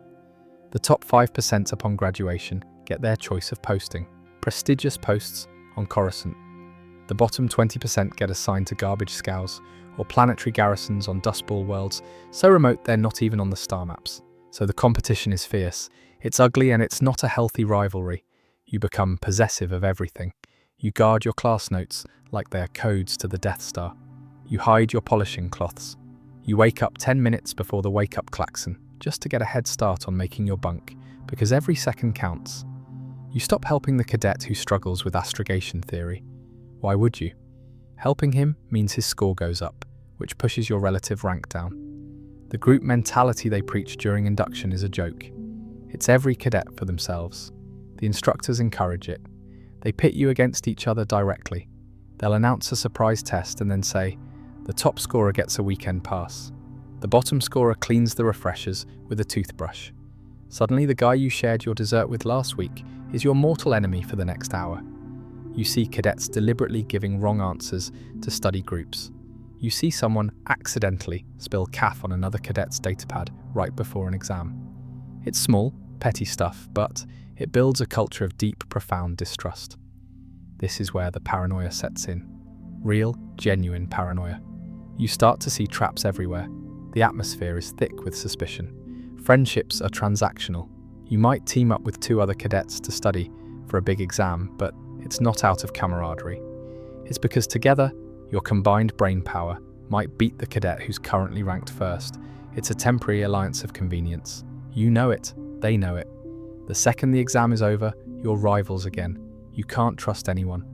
Speaker 1: The top 5% upon graduation get their choice of posting. Prestigious posts on Coruscant. The bottom 20% get assigned to garbage scows or planetary garrisons on dustball worlds so remote they're not even on the star maps. So the competition is fierce. It's ugly and it's not a healthy rivalry. You become possessive of everything. You guard your class notes like they are codes to the Death Star. You hide your polishing cloths. You wake up 10 minutes before the wake-up klaxon just to get a head start on making your bunk, because every second counts. You stop helping the cadet who struggles with astrogation theory. Why would you? Helping him means his score goes up, which pushes your relative rank down. The group mentality they preach during induction is a joke. It's every cadet for themselves. The instructors encourage it. They pit you against each other directly. They'll announce a surprise test and then say, the top scorer gets a weekend pass. The bottom scorer cleans the refreshers with a toothbrush. Suddenly the guy you shared your dessert with last week is your mortal enemy for the next hour. You see cadets deliberately giving wrong answers to study groups. You see someone accidentally spill calf on another cadet's datapad right before an exam. It's small, petty stuff, but it builds a culture of deep, profound distrust. This is where the paranoia sets in. Real, genuine paranoia. You start to see traps everywhere. The atmosphere is thick with suspicion. Friendships are transactional. You might team up with 2 other cadets to study for a big exam, but it's not out of camaraderie. It's because together, your combined brain power might beat the cadet who's currently ranked first. It's a temporary alliance of convenience. You know it, they know it. The second the exam is over, you're rivals again. You can't trust anyone.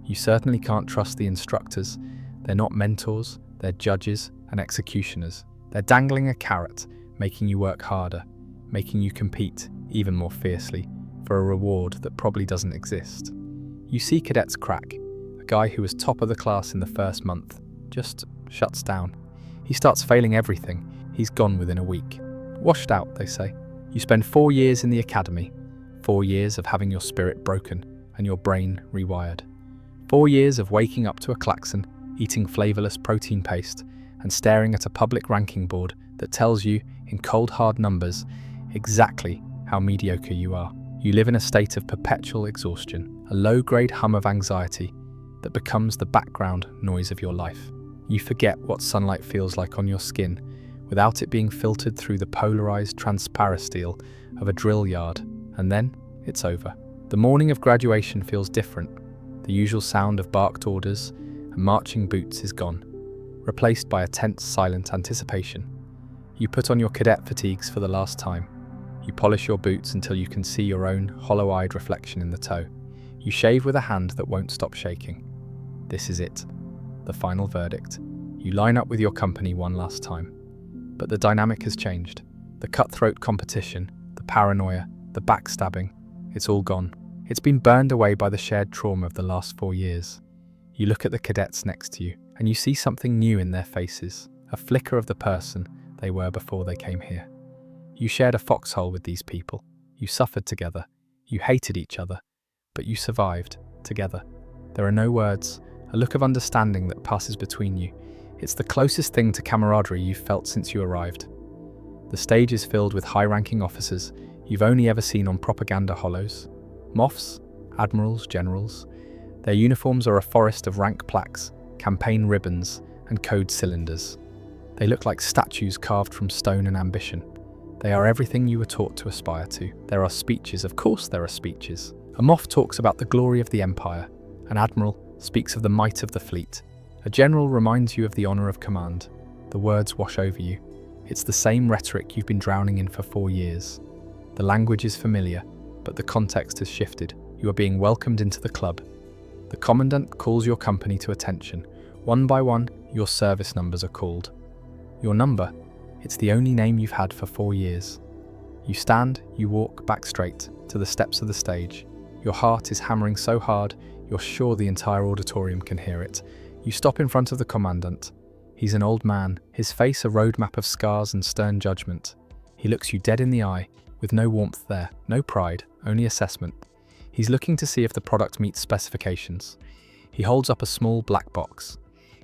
Speaker 1: You certainly can't trust the instructors. They're not mentors, they're judges and executioners. They're dangling a carrot, making you work harder, making you compete even more fiercely for a reward that probably doesn't exist. You see cadets crack. A guy who was top of the class in the first month just shuts down. He starts failing everything. He's gone within a week. Washed out, they say. You spend 4 years in the academy, 4 years of having your spirit broken and your brain rewired. 4 years of waking up to a klaxon, eating flavourless protein paste, and staring at a public ranking board that tells you, in cold hard numbers, exactly how mediocre you are. You live in a state of perpetual exhaustion, a low-grade hum of anxiety that becomes the background noise of your life. You forget what sunlight feels like on your skin without it being filtered through the polarized transparasteel of a drill yard, and then it's over. The morning of graduation feels different. The usual sound of barked orders and marching boots is gone, replaced by a tense, silent anticipation. You put on your cadet fatigues for the last time. You polish your boots until you can see your own hollow-eyed reflection in the toe. You shave with a hand that won't stop shaking. This is it, the final verdict. You line up with your company one last time. But the dynamic has changed. The cutthroat competition, the paranoia, the backstabbing, it's all gone. It's been burned away by the shared trauma of the last 4 years. You look at the cadets next to you, and you see something new in their faces, a flicker of the person they were before they came here. You shared a foxhole with these people. You suffered together. You hated each other. But you survived together. There are no words, a look of understanding that passes between you. It's the closest thing to camaraderie you've felt since you arrived. The stage is filled with high-ranking officers you've only ever seen on propaganda holos. Moffs, admirals, generals. Their uniforms are a forest of rank plaques, campaign ribbons, and code cylinders. They look like statues carved from stone and ambition. They are everything you were taught to aspire to. There are speeches, of course there are speeches. A Moff talks about the glory of the Empire. An admiral speaks of the might of the fleet. A general reminds you of the honor of command. The words wash over you. It's the same rhetoric you've been drowning in for 4 years. The language is familiar, but the context has shifted. You are being welcomed into the club. The commandant calls your company to attention. One by one, your service numbers are called. Your number, it's the only name you've had for 4 years. You stand, you walk back straight to the steps of the stage. Your heart is hammering so hard, you're sure the entire auditorium can hear it. You stop in front of the commandant. He's an old man, his face a roadmap of scars and stern judgment. He looks you dead in the eye, with no warmth there, no pride, only assessment. He's looking to see if the product meets specifications. He holds up a small black box.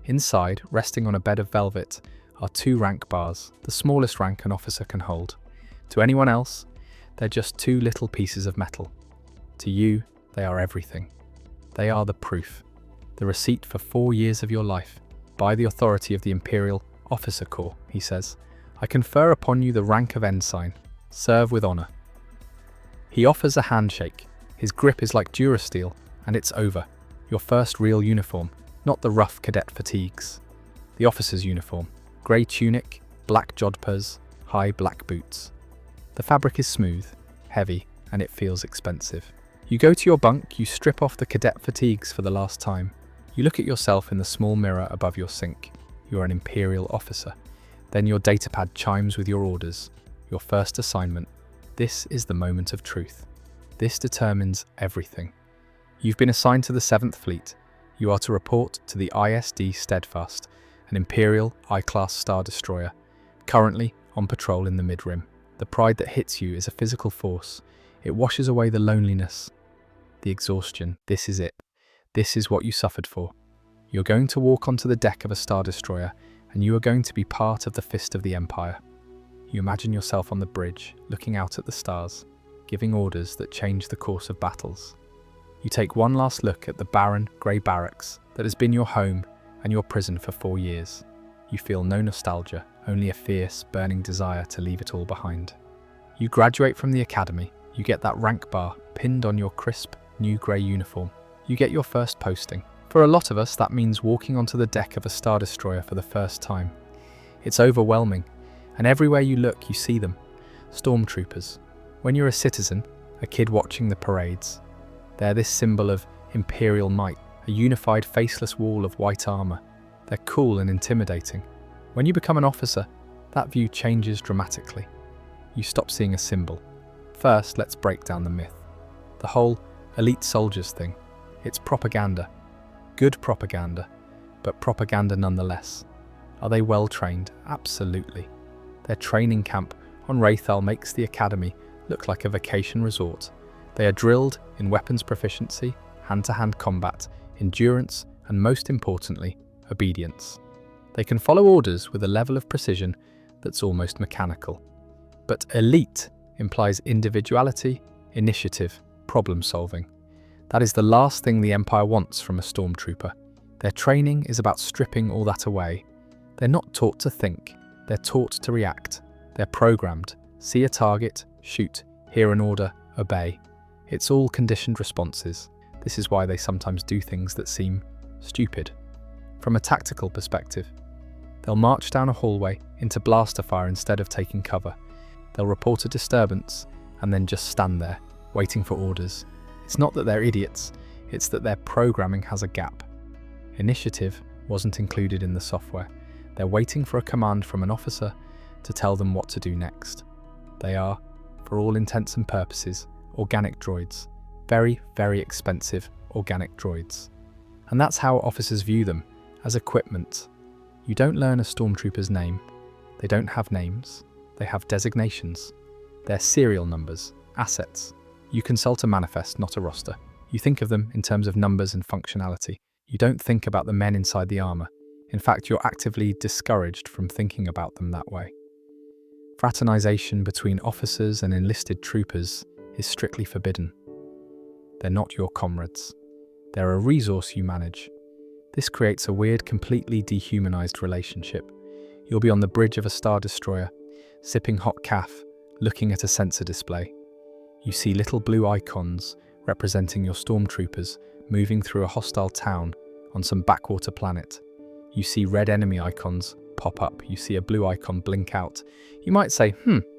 Speaker 1: Inside, resting on a bed of velvet, are 2 rank bars, the smallest rank an officer can hold. To anyone else, they're just 2 little pieces of metal. To you, they are everything. They are the proof, the receipt for 4 years of your life. By the authority of the Imperial Officer Corps, he says, I confer upon you the rank of ensign. Serve with honor. He offers a handshake. His grip is like Durasteel, and it's over. Your first real uniform, not the rough cadet fatigues. The officer's uniform. Grey tunic, black jodhpurs, high black boots. The fabric is smooth, heavy, and it feels expensive. You go to your bunk, you strip off the cadet fatigues for the last time. You look at yourself in the small mirror above your sink. You are an Imperial officer. Then your datapad chimes with your orders, your first assignment. This is the moment of truth. This determines everything. You've been assigned to the 7th Fleet. You are to report to the ISD Steadfast, an Imperial I-Class Star Destroyer, currently on patrol in the mid-rim. The pride that hits you is a physical force. It washes away the loneliness, the exhaustion. This is it. This is what you suffered for. You're going to walk onto the deck of a Star Destroyer, and you are going to be part of the Fist of the Empire. You imagine yourself on the bridge, looking out at the stars, giving orders that change the course of battles. You take one last look at the barren, grey barracks that has been your home and your prison for 4 years. You feel no nostalgia, only a fierce, burning desire to leave it all behind. You graduate from the academy. You get that rank bar pinned on your crisp, new grey uniform. You get your first posting. For a lot of us, that means walking onto the deck of a Star Destroyer for the first time. It's overwhelming, and everywhere you look, you see them. Stormtroopers. When you're a citizen, a kid watching the parades, they're this symbol of Imperial might, a unified faceless wall of white armour. They're cool and intimidating. When you become an officer, that view changes dramatically. You stop seeing a symbol. First, let's break down the myth. The whole elite soldiers thing. It's propaganda. Good propaganda, but propaganda nonetheless. Are they well trained? Absolutely. Their training camp on Rathal makes the academy look like a vacation resort. They are drilled in weapons proficiency, hand-to-hand combat, endurance, and most importantly, obedience. They can follow orders with a level of precision that's almost mechanical. But elite implies individuality, initiative, problem-solving. That is the last thing the Empire wants from a stormtrooper. Their training is about stripping all that away. They're not taught to think, they're taught to react. They're programmed. See a target, shoot, hear an order, obey. It's all conditioned responses. This is why they sometimes do things that seem stupid. From a tactical perspective, they'll march down a hallway into blaster fire instead of taking cover. They'll report a disturbance and then just stand there, waiting for orders. It's not that they're idiots, it's that their programming has a gap. Initiative wasn't included in the software. They're waiting for a command from an officer to tell them what to do next. They are, for all intents and purposes, organic droids. Very, very expensive organic droids. And that's how officers view them, as equipment. You don't learn a stormtrooper's name. They don't have names. They have designations. They're serial numbers, assets. You consult a manifest, not a roster. You think of them in terms of numbers and functionality. You don't think about the men inside the armor. In fact, you're actively discouraged from thinking about them that way. Fraternization between officers and enlisted troopers is strictly forbidden. They're not your comrades. They're a resource you manage. This creates a weird, completely dehumanized relationship. You'll be on the bridge of a Star Destroyer, sipping hot caf, looking at a sensor display. You see little blue icons representing your stormtroopers moving through a hostile town on some backwater planet. You see red enemy icons pop up. You see a blue icon blink out. You might say,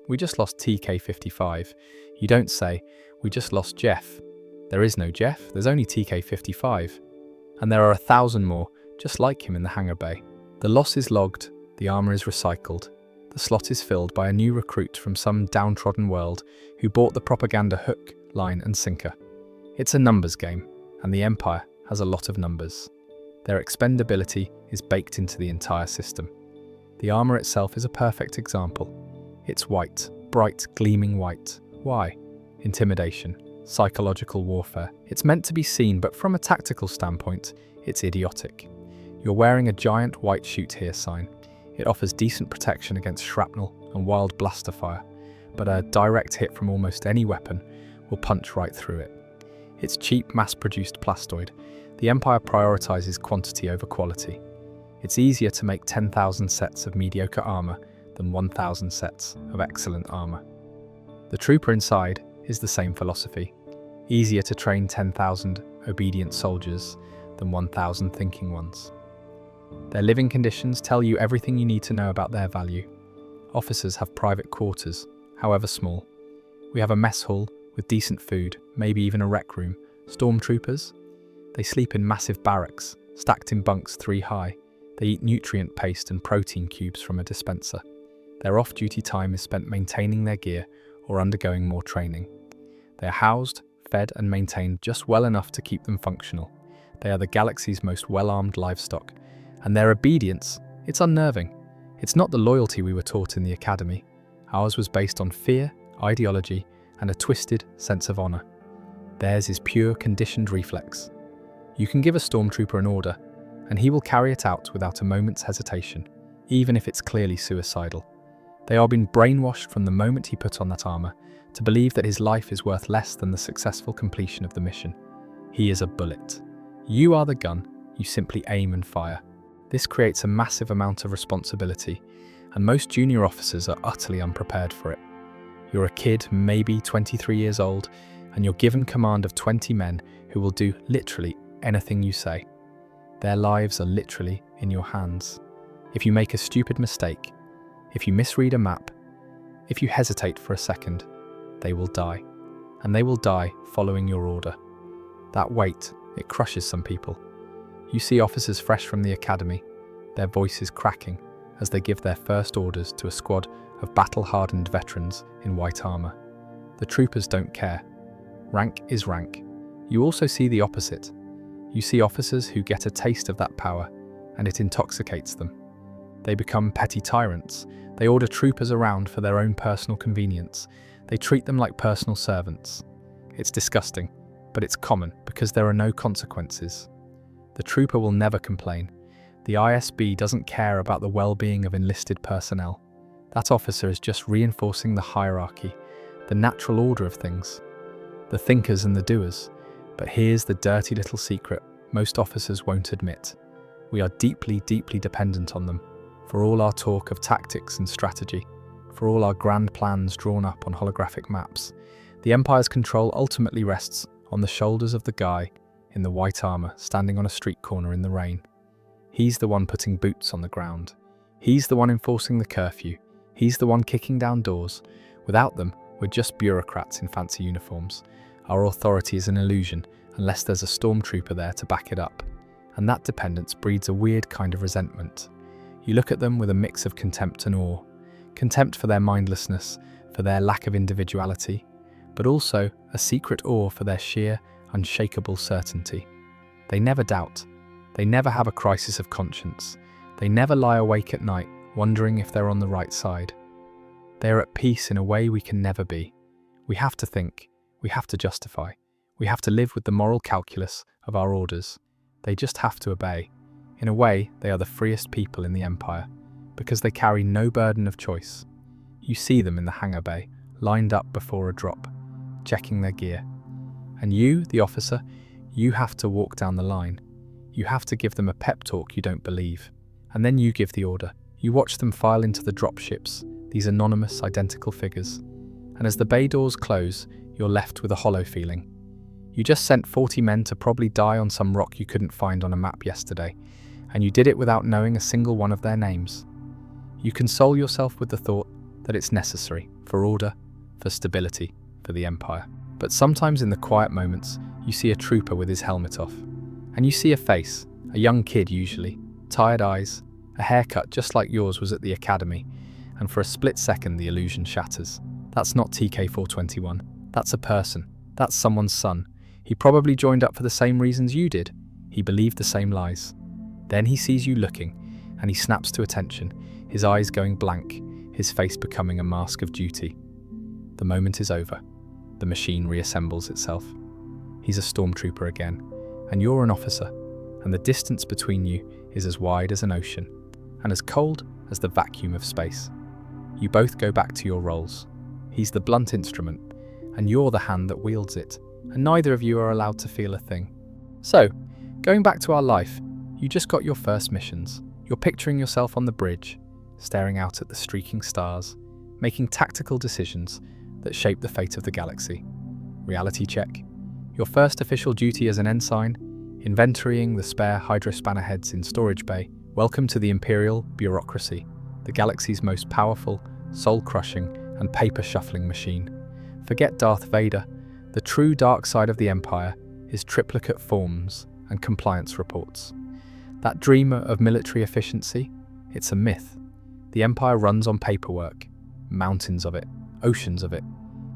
Speaker 1: we just lost TK-55. You don't say, we just lost Jeff. There is no Jeff, there's only TK-55. And there are 1,000 more, just like him in the hangar bay. The loss is logged, the armor is recycled. The slot is filled by a new recruit from some downtrodden world who bought the propaganda hook, line and sinker. It's a numbers game, and the Empire has a lot of numbers. Their expendability is baked into the entire system. The armor itself is a perfect example. It's white, bright, gleaming white. Why? Intimidation, psychological warfare. It's meant to be seen, but from a tactical standpoint, it's idiotic. You're wearing a giant white shoot here sign. It offers decent protection against shrapnel and wild blaster fire, but a direct hit from almost any weapon will punch right through it. It's cheap, mass-produced plastoid. The Empire prioritizes quantity over quality. It's easier to make 10,000 sets of mediocre armor than 1,000 sets of excellent armor. The trooper inside is the same philosophy. Easier to train 10,000 obedient soldiers than 1,000 thinking ones. Their living conditions tell you everything you need to know about their value. Officers have private quarters, however small. We have a mess hall with decent food, maybe even a rec room. Stormtroopers? They sleep in massive barracks, stacked in bunks 3 high. They eat nutrient paste and protein cubes from a dispenser. Their off-duty time is spent maintaining their gear or undergoing more training. They are housed, fed and maintained just well enough to keep them functional. They are the galaxy's most well-armed livestock. And their obedience, it's unnerving. It's not the loyalty we were taught in the academy. Ours was based on fear, ideology, and a twisted sense of honor. Theirs is pure conditioned reflex. You can give a stormtrooper an order, and he will carry it out without a moment's hesitation, even if it's clearly suicidal. They are being brainwashed from the moment he put on that armor to believe that his life is worth less than the successful completion of the mission. He is a bullet. You are the gun, you simply aim and fire. This creates a massive amount of responsibility, and most junior officers are utterly unprepared for it. You're a kid, maybe 23 years old, and you're given command of 20 men who will do literally anything you say. Their lives are literally in your hands. If you make a stupid mistake, if you misread a map, if you hesitate for a second, they will die. And they will die following your order. That weight, it crushes some people. You see officers fresh from the academy, their voices cracking as they give their first orders to a squad of battle-hardened veterans in white armor. The troopers don't care. Rank is rank. You also see the opposite. You see officers who get a taste of that power, and it intoxicates them. They become petty tyrants. They order troopers around for their own personal convenience. They treat them like personal servants. It's disgusting, but it's common because there are no consequences. The trooper will never complain. The ISB doesn't care about the well-being of enlisted personnel. That officer is just reinforcing the hierarchy, the natural order of things, the thinkers and the doers. But here's the dirty little secret most officers won't admit. We are deeply, deeply dependent on them, for all our talk of tactics and strategy, for all our grand plans drawn up on holographic maps. The Empire's control ultimately rests on the shoulders of the guy in the white armor standing on a street corner in the rain. He's the one putting boots on the ground. He's the one enforcing the curfew. He's the one kicking down doors. Without them, we're just bureaucrats in fancy uniforms. Our authority is an illusion unless there's a stormtrooper there to back it up. And that dependence breeds a weird kind of resentment. You look at them with a mix of contempt and awe. Contempt for their mindlessness, for their lack of individuality, but also a secret awe for their sheer, unshakable certainty. They never doubt. They never have a crisis of conscience. They never lie awake at night, wondering if they're on the right side. They are at peace in a way we can never be. We have to think. We have to justify. We have to live with the moral calculus of our orders. They just have to obey. In a way, they are the freest people in the Empire, because they carry no burden of choice. You see them in the hangar bay, lined up before a drop, checking their gear. And you, the officer, you have to walk down the line. You have to give them a pep talk you don't believe. And then you give the order. You watch them file into the dropships, these anonymous, identical figures. And as the bay doors close, you're left with a hollow feeling. You just sent 40 men to probably die on some rock you couldn't find on a map yesterday, and you did it without knowing a single one of their names. You console yourself with the thought that it's necessary for order, for stability, for the Empire. But sometimes in the quiet moments, you see a trooper with his helmet off. And you see a face, a young kid usually, tired eyes, a haircut just like yours was at the academy, and for a split second the illusion shatters. That's not TK421. That's a person. That's someone's son. He probably joined up for the same reasons you did. He believed the same lies. Then he sees you looking, and he snaps to attention, his eyes going blank, his face becoming a mask of duty. The moment is over. The machine reassembles itself. He's a stormtrooper again, and you're an officer, and the distance between you is as wide as an ocean, and as cold as the vacuum of space. You both go back to your roles. He's the blunt instrument, and you're the hand that wields it, and neither of you are allowed to feel a thing. So, going back to our life, you just got your first missions. You're picturing yourself on the bridge, staring out at the streaking stars, making tactical decisions that shape the fate of the galaxy. Reality check. Your first official duty as an ensign, inventorying the spare hydrospanner heads in storage bay. Welcome to the Imperial Bureaucracy, the galaxy's most powerful, soul-crushing, and paper-shuffling machine. Forget Darth Vader. The true dark side of the Empire is triplicate forms and compliance reports. That dream of military efficiency, it's a myth. The Empire runs on paperwork, mountains of it, oceans of it.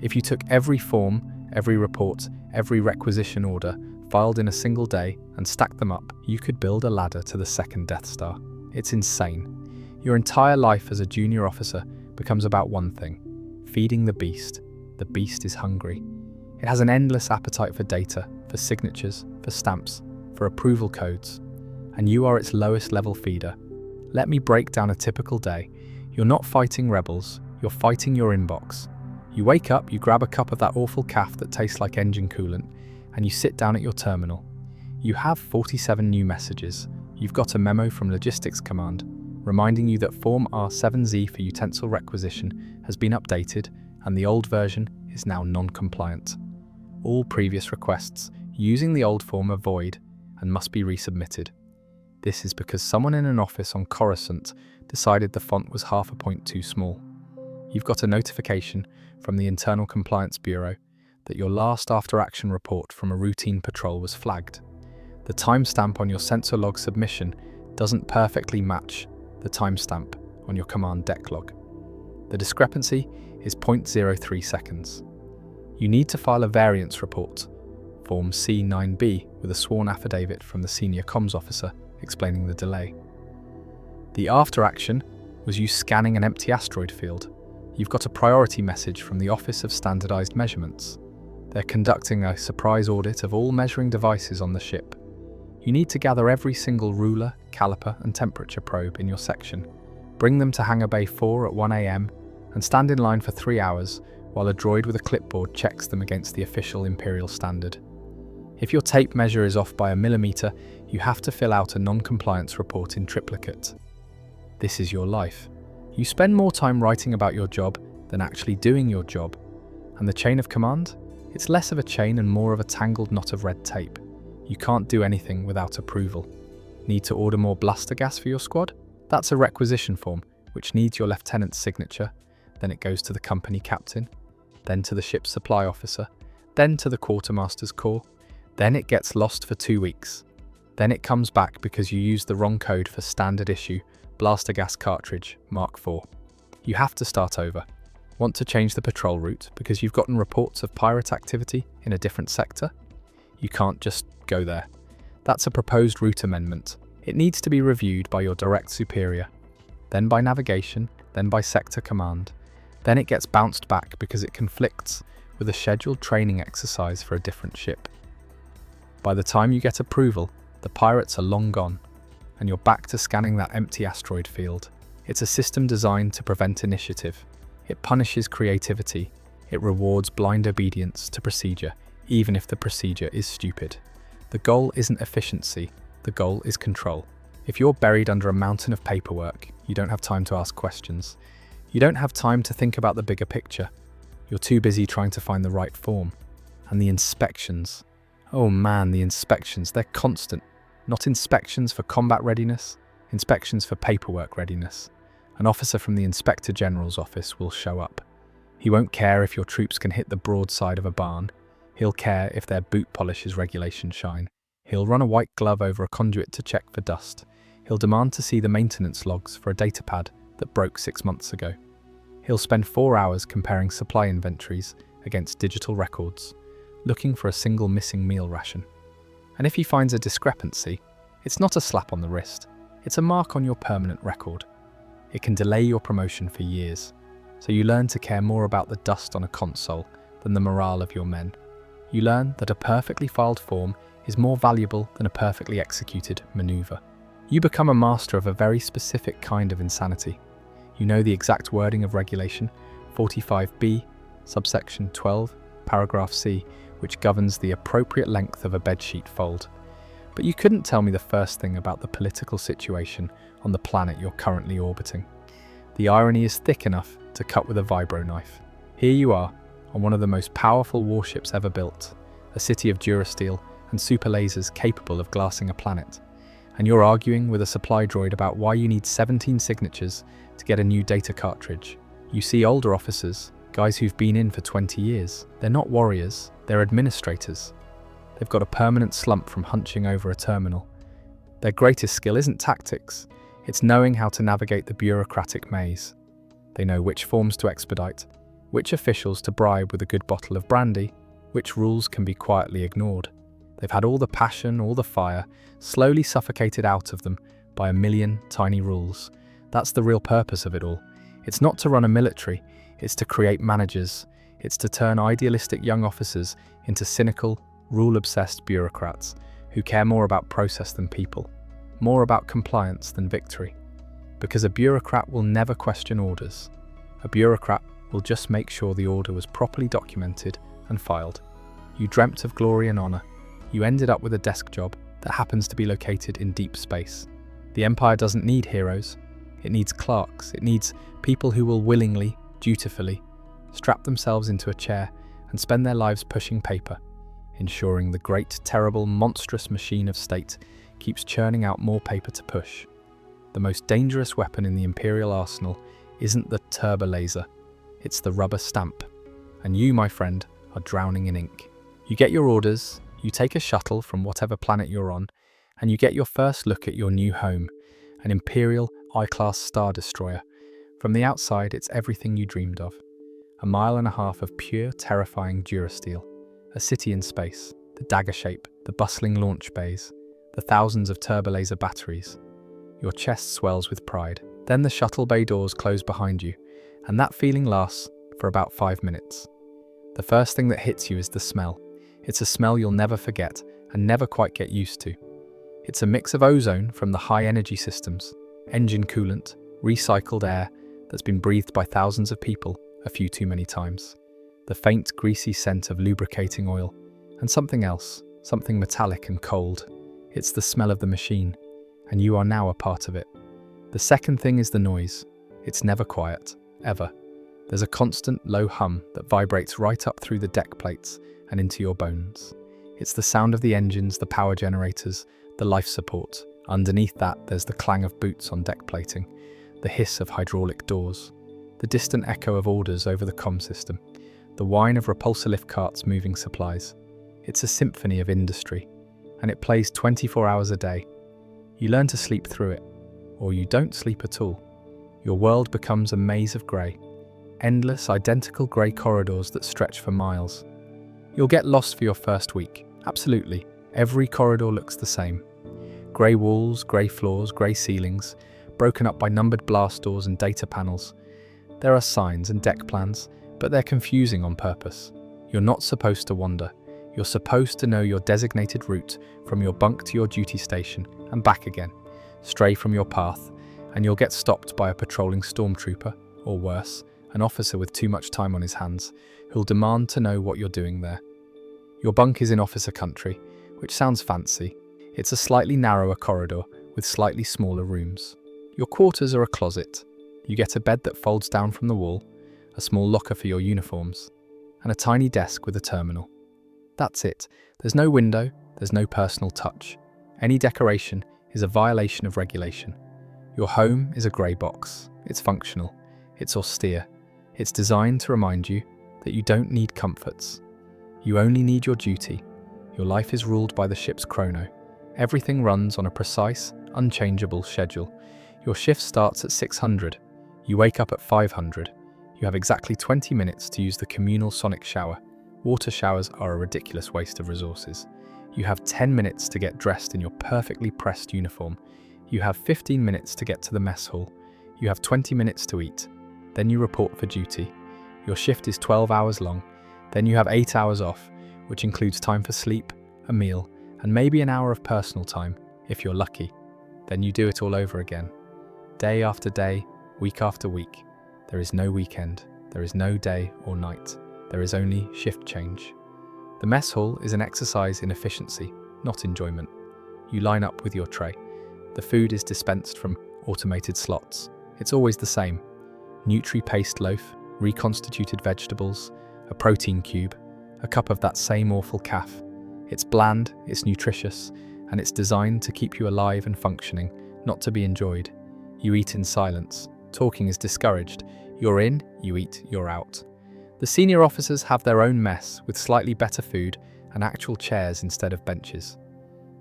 Speaker 1: If you took every form, every report, every requisition order, filed in a single day, and stacked them up, you could build a ladder to the second Death Star. It's insane. Your entire life as a junior officer becomes about one thing: feeding the beast. The beast is hungry. It has an endless appetite for data, for signatures, for stamps, for approval codes. And you are its lowest level feeder. Let me break down a typical day. You're not fighting rebels, you're fighting your inbox. You wake up, you grab a cup of that awful caf that tastes like engine coolant, and you sit down at your terminal. You have 47 new messages. You've got a memo from Logistics Command, reminding you that Form R7Z for utensil requisition has been updated, and the old version is now non-compliant. All previous requests using the old form are void and must be resubmitted. This is because someone in an office on Coruscant decided the font was half a point too small. You've got a notification from the Internal Compliance Bureau that your last after-action report from a routine patrol was flagged. The timestamp on your sensor log submission doesn't perfectly match the timestamp on your command deck log. The discrepancy is 0.03 seconds. You need to file a variance report, Form C9B, with a sworn affidavit from the senior comms officer explaining the delay. The after-action was you scanning an empty asteroid field. You've got a priority message from the Office of Standardized Measurements. They're conducting a surprise audit of all measuring devices on the ship. You need to gather every single ruler, caliper, and temperature probe in your section, bring them to Hangar Bay 4 at 1 AM, and stand in line for 3 hours while a droid with a clipboard checks them against the official Imperial standard. If your tape measure is off by a millimeter, you have to fill out a non-compliance report in triplicate. This is your life. You spend more time writing about your job than actually doing your job. And the chain of command? It's less of a chain and more of a tangled knot of red tape. You can't do anything without approval. Need to order more blaster gas for your squad? That's a requisition form, which needs your lieutenant's signature. Then it goes to the company captain, then to the ship's supply officer, then to the quartermaster's corps. Then it gets lost for 2 weeks. Then it comes back because you used the wrong code for standard issue blaster gas cartridge Mark IV. You have to start over. Want to change the patrol route because you've gotten reports of pirate activity in a different sector? You can't just go there. That's a proposed route amendment. It needs to be reviewed by your direct superior, then by navigation, then by sector command. Then it gets bounced back because it conflicts with a scheduled training exercise for a different ship. By the time you get approval, the pirates are long gone, and you're back to scanning that empty asteroid field. It's a system designed to prevent initiative. It punishes creativity. It rewards blind obedience to procedure, even if the procedure is stupid. The goal isn't efficiency, the goal is control. If you're buried under a mountain of paperwork, you don't have time to ask questions. You don't have time to think about the bigger picture. You're too busy trying to find the right form. And the inspections. Oh man, the inspections, they're constant. Not inspections for combat readiness, inspections for paperwork readiness. An officer from the Inspector General's office will show up. He won't care if your troops can hit the broadside of a barn. He'll care if their boot polishes regulation shine. He'll run a white glove over a conduit to check for dust. He'll demand to see the maintenance logs for a datapad that broke 6 months ago. He'll spend 4 hours comparing supply inventories against digital records, looking for a single missing meal ration. And if he finds a discrepancy, it's not a slap on the wrist, it's a mark on your permanent record. It can delay your promotion for years, so you learn to care more about the dust on a console than the morale of your men. You learn that a perfectly filed form is more valuable than a perfectly executed maneuver. You become a master of a very specific kind of insanity. You know the exact wording of Regulation 45B, subsection 12, paragraph C, which governs the appropriate length of a bedsheet fold. But you couldn't tell me the first thing about the political situation on the planet you're currently orbiting. The irony is thick enough to cut with a vibro knife. Here you are, on one of the most powerful warships ever built, a city of durasteel and super lasers capable of glassing a planet. And you're arguing with a supply droid about why you need 17 signatures to get a new data cartridge. You see older officers, guys who've been in for 20 years. They're not warriors, they're administrators. They've got a permanent slump from hunching over a terminal. Their greatest skill isn't tactics, it's knowing how to navigate the bureaucratic maze. They know which forms to expedite, which officials to bribe with a good bottle of brandy, which rules can be quietly ignored. They've had all the passion, all the fire, slowly suffocated out of them by a million tiny rules. That's the real purpose of it all. It's not to run a military, it's to create managers. It's to turn idealistic young officers into cynical, rule-obsessed bureaucrats who care more about process than people, more about compliance than victory. Because a bureaucrat will never question orders. A bureaucrat will just make sure the order was properly documented and filed. You dreamt of glory and honor. You ended up with a desk job that happens to be located in deep space. The Empire doesn't need heroes. It needs clerks. It needs people who will willingly, dutifully, strap themselves into a chair and spend their lives pushing paper, ensuring the great, terrible, monstrous machine of state keeps churning out more paper to push. The most dangerous weapon in the Imperial arsenal isn't the turbo laser, it's the rubber stamp. And you, my friend, are drowning in ink. You get your orders, you take a shuttle from whatever planet you're on, and you get your first look at your new home, an Imperial I-class Star Destroyer. From the outside, it's everything you dreamed of. 1.5 miles of pure, terrifying durasteel. A city in space, the dagger shape, the bustling launch bays, the thousands of turbolaser batteries. Your chest swells with pride. Then the shuttle bay doors close behind you, and that feeling lasts for about 5 minutes. The first thing that hits you is the smell. It's a smell you'll never forget and never quite get used to. It's a mix of ozone from the high-energy systems, engine coolant, recycled air that's been breathed by thousands of people a few too many times, the faint, greasy scent of lubricating oil, and something else, something metallic and cold. It's the smell of the machine, and you are now a part of it. The second thing is the noise. It's never quiet, ever. There's a constant low hum that vibrates right up through the deck plates and into your bones. It's the sound of the engines, the power generators, the life support. Underneath that, there's the clang of boots on deck plating, the hiss of hydraulic doors, the distant echo of orders over the comm system, the whine of repulsor lift carts moving supplies. It's a symphony of industry, and it plays 24 hours a day. You learn to sleep through it, or you don't sleep at all. Your world becomes a maze of grey, endless, identical grey corridors that stretch for miles. You'll get lost for your first week, absolutely. Every corridor looks the same. Grey walls, grey floors, grey ceilings, broken up by numbered blast doors and data panels. There are signs and deck plans, but they're confusing on purpose. You're not supposed to wander. You're supposed to know your designated route from your bunk to your duty station and back again. Stray from your path, and you'll get stopped by a patrolling stormtrooper, or worse, an officer with too much time on his hands, who'll demand to know what you're doing there. Your bunk is in officer country, which sounds fancy. It's a slightly narrower corridor with slightly smaller rooms. Your quarters are a closet. You get a bed that folds down from the wall, a small locker for your uniforms, and a tiny desk with a terminal. That's it. There's no window, there's no personal touch. Any decoration is a violation of regulation. Your home is a grey box. It's functional. It's austere. It's designed to remind you that you don't need comforts. You only need your duty. Your life is ruled by the ship's chrono. Everything runs on a precise, unchangeable schedule. Your shift starts at 600. You wake up at 500. You have exactly 20 minutes to use the communal sonic shower. Water showers are a ridiculous waste of resources. You have 10 minutes to get dressed in your perfectly pressed uniform. You have 15 minutes to get to the mess hall. You have 20 minutes to eat. Then you report for duty. Your shift is 12 hours long. Then you have 8 hours off, which includes time for sleep, a meal, and maybe an hour of personal time, if you're lucky. Then you do it all over again. Day after day, week after week. There is no weekend. There is no day or night. There is only shift change. The mess hall is an exercise in efficiency, not enjoyment. You line up with your tray. The food is dispensed from automated slots. It's always the same. Nutri-paste loaf, reconstituted vegetables, a protein cube, a cup of that same awful caf. It's bland, it's nutritious, and it's designed to keep you alive and functioning, not to be enjoyed. You eat in silence. Talking is discouraged. You're in, you eat, you're out. The senior officers have their own mess with slightly better food and actual chairs instead of benches.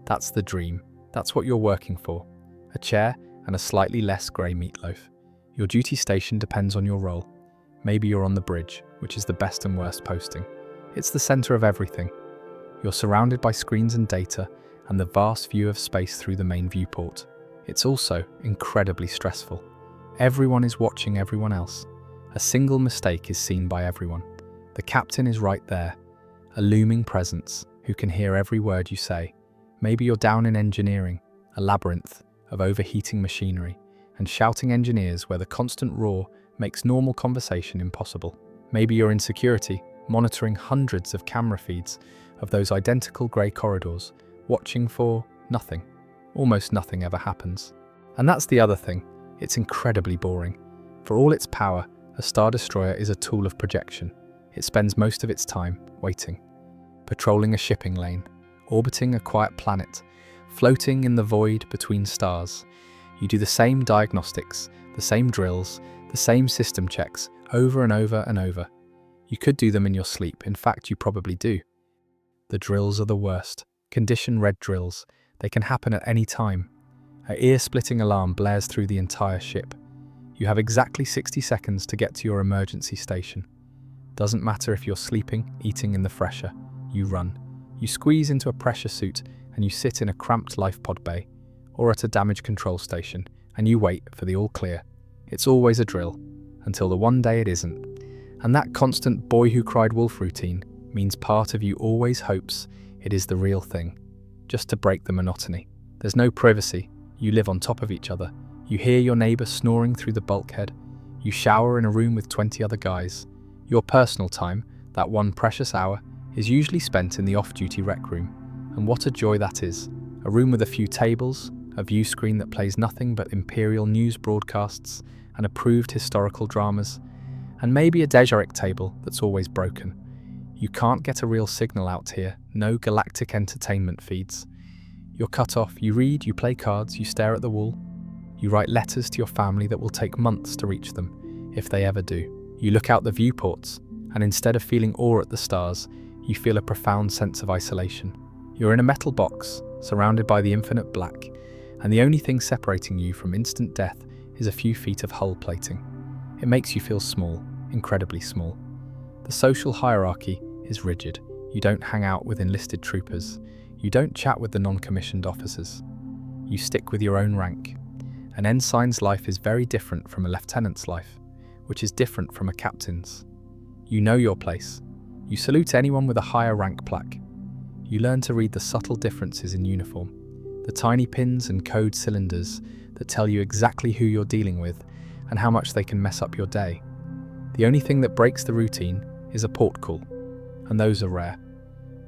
Speaker 1: That's the dream. That's what you're working for. A chair and a slightly less grey meatloaf. Your duty station depends on your role. Maybe you're on the bridge, which is the best and worst posting. It's the centre of everything. You're surrounded by screens and data and the vast view of space through the main viewport. It's also incredibly stressful. Everyone is watching everyone else. A single mistake is seen by everyone. The captain is right there, a looming presence who can hear every word you say. Maybe you're down in engineering, a labyrinth of overheating machinery, and shouting engineers where the constant roar makes normal conversation impossible. Maybe you're in security, monitoring hundreds of camera feeds of those identical grey corridors, watching for nothing. Almost nothing ever happens. And that's the other thing, it's incredibly boring. For all its power, a Star Destroyer is a tool of projection. It spends most of its time waiting, patrolling a shipping lane, orbiting a quiet planet, floating in the void between stars. You do the same diagnostics, the same drills, the same system checks, over and over and over. You could do them in your sleep, in fact you probably do. The drills are the worst. Condition red drills. They can happen at any time. An ear-splitting alarm blares through the entire ship. You have exactly 60 seconds to get to your emergency station. Doesn't matter if you're sleeping, eating in the fresher. You run. You squeeze into a pressure suit and you sit in a cramped life pod bay or at a damage control station and you wait for the all clear. It's always a drill, until the one day it isn't. And that constant boy who cried wolf routine means part of you always hopes it is the real thing, just to break the monotony. There's no privacy. You live on top of each other. You hear your neighbour snoring through the bulkhead. You shower in a room with 20 other guys. Your personal time, that one precious hour, is usually spent in the off-duty rec room. And what a joy that is. A room with a few tables, a view screen that plays nothing but Imperial news broadcasts and approved historical dramas, and maybe a Dejarik table that's always broken. You can't get a real signal out here, no galactic entertainment feeds. You're cut off, you read, you play cards, you stare at the wall. You write letters to your family that will take months to reach them, if they ever do. You look out the viewports, and instead of feeling awe at the stars, you feel a profound sense of isolation. You're in a metal box, surrounded by the infinite black, and the only thing separating you from instant death is a few feet of hull plating. It makes you feel small, incredibly small. The social hierarchy is rigid. You don't hang out with enlisted troopers. You don't chat with the non-commissioned officers. You stick with your own rank. An ensign's life is very different from a lieutenant's life, which is different from a captain's. You know your place. You salute anyone with a higher rank plaque. You learn to read the subtle differences in uniform, the tiny pins and code cylinders that tell you exactly who you're dealing with and how much they can mess up your day. The only thing that breaks the routine is a port call, and those are rare.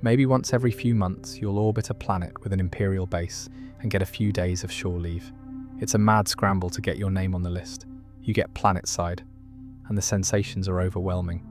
Speaker 1: Maybe once every few months you'll orbit a planet with an Imperial base and get a few days of shore leave. It's a mad scramble to get your name on the list. You get planet-side, and the sensations are overwhelming.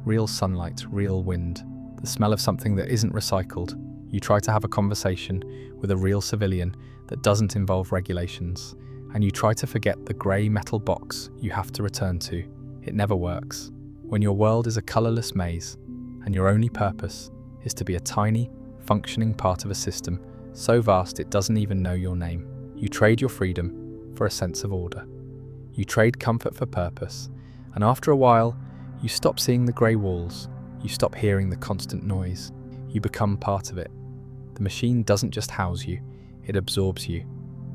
Speaker 1: Real sunlight, real wind, the smell of something that isn't recycled. You try to have a conversation with a real civilian that doesn't involve regulations, and you try to forget the grey metal box you have to return to. It never works. When your world is a colourless maze, and your only purpose is to be a tiny, functioning part of a system so vast it doesn't even know your name. You trade your freedom for a sense of order. You trade comfort for purpose, and after a while, you stop seeing the grey walls. You stop hearing the constant noise. You become part of it. The machine doesn't just house you, it absorbs you.